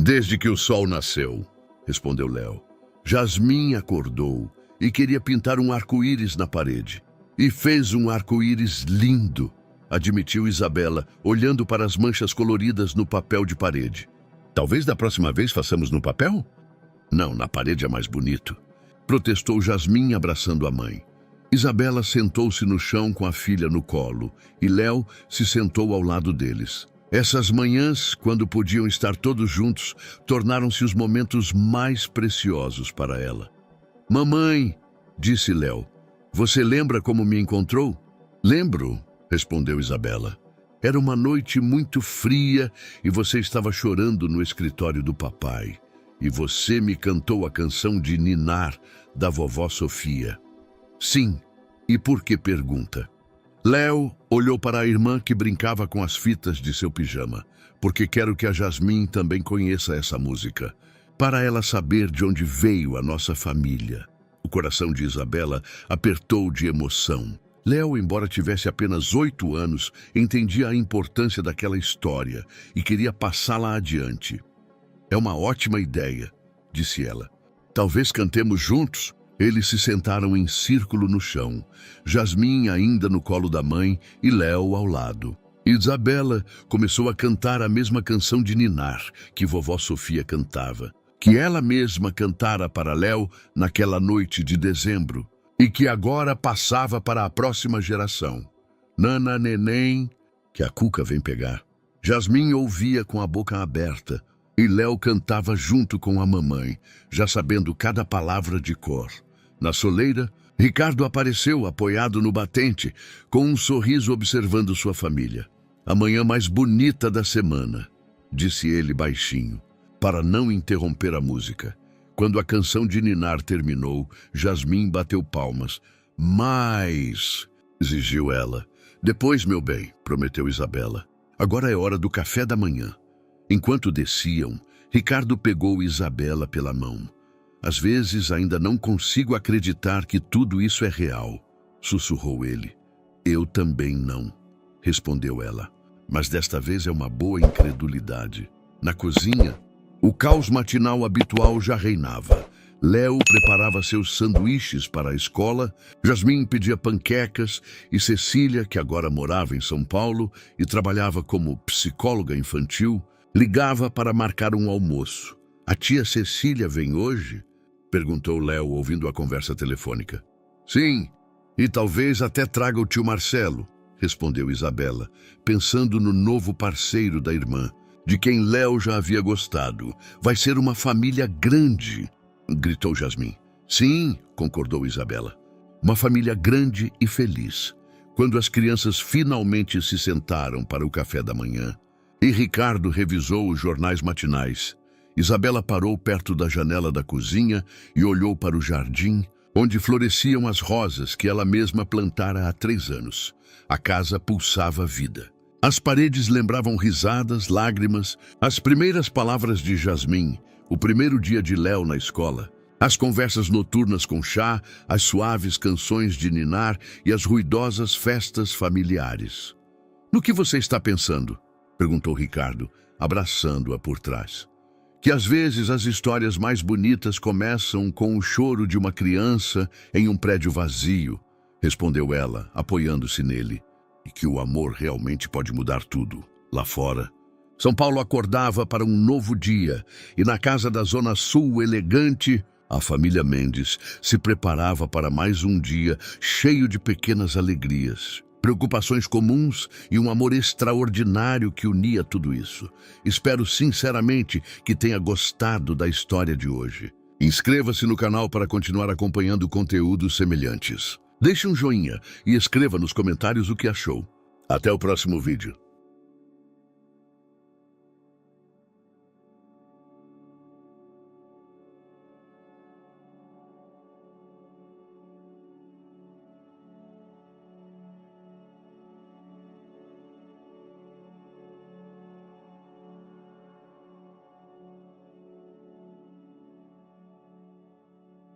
"Desde que o sol nasceu", respondeu Léo. Jasmim acordou e queria pintar um arco-íris na parede. "E fez um arco-íris lindo", admitiu Isabela, olhando para as manchas coloridas no papel de parede. "Talvez da próxima vez façamos no papel?" "Não, na parede é mais bonito", protestou Jasmim, abraçando a mãe. Isabela sentou-se no chão com a filha no colo e Léo se sentou ao lado deles. Essas manhãs, quando podiam estar todos juntos, tornaram-se os momentos mais preciosos para ela. "Mamãe", disse Léo, "você lembra como me encontrou?" "Lembro", respondeu Isabela. "Era uma noite muito fria e você estava chorando no escritório do papai. E você me cantou a canção de ninar da vovó Sofia." "Sim, e por que pergunta?" Léo olhou para a irmã que brincava com as fitas de seu pijama. "Porque quero que a Jasmim também conheça essa música, para ela saber de onde veio a nossa família." O coração de Isabela apertou de emoção. Léo, embora tivesse apenas 8 anos, entendia a importância daquela história e queria passá-la adiante. "É uma ótima ideia", disse ela. "Talvez cantemos juntos?" Eles se sentaram em círculo no chão, Jasmim ainda no colo da mãe e Léo ao lado. Isabela começou a cantar a mesma canção de ninar que vovó Sofia cantava, que ela mesma cantara para Léo naquela noite de dezembro, e que agora passava para a próxima geração. "Nana neném", que a Cuca vem pegar. Jasmim ouvia com a boca aberta, e Léo cantava junto com a mamãe, já sabendo cada palavra de cor. Na soleira, Ricardo apareceu apoiado no batente, com um sorriso observando sua família. "A manhã mais bonita da semana", disse ele baixinho, para não interromper a música. Quando a canção de ninar terminou, Jasmim bateu palmas. "Mais", exigiu ela. "Depois, meu bem", prometeu Isabela. "Agora é hora do café da manhã." Enquanto desciam, Ricardo pegou Isabela pela mão. "Às vezes ainda não consigo acreditar que tudo isso é real", sussurrou ele. "Eu também não", respondeu ela. Mas desta vez é uma boa incredulidade. Na cozinha, o caos matinal habitual já reinava. Léo preparava seus sanduíches para a escola, Jasmim pedia panquecas e Cecília, que agora morava em São Paulo e trabalhava como psicóloga infantil, ligava para marcar um almoço. "A tia Cecília vem hoje?", perguntou Léo, ouvindo a conversa telefônica. "Sim, e talvez até traga o tio Marcelo", respondeu Isabela, pensando no novo parceiro da irmã, de quem Léo já havia gostado. "Vai ser uma família grande", gritou Jasmim. "Sim", concordou Isabela. "Uma família grande e feliz." Quando as crianças finalmente se sentaram para o café da manhã e Ricardo revisou os jornais matinais, Isabela parou perto da janela da cozinha e olhou para o jardim, onde floresciam as rosas que ela mesma plantara há 3 anos. A casa pulsava vida. As paredes lembravam risadas, lágrimas, as primeiras palavras de Jasmim, o primeiro dia de Léo na escola, as conversas noturnas com chá, as suaves canções de ninar e as ruidosas festas familiares. "No que você está pensando?" perguntou Ricardo, abraçando-a por trás. "Que às vezes as histórias mais bonitas começam com o choro de uma criança em um prédio vazio", respondeu ela, apoiando-se nele. "E que o amor realmente pode mudar tudo, lá fora." São Paulo acordava para um novo dia e na casa da Zona Sul elegante, a família Mendes se preparava para mais um dia cheio de pequenas alegrias, preocupações comuns e um amor extraordinário que unia tudo isso. Espero sinceramente que tenha gostado da história de hoje. Inscreva-se no canal para continuar acompanhando conteúdos semelhantes. Deixe um joinha e escreva nos comentários o que achou. Até o próximo vídeo.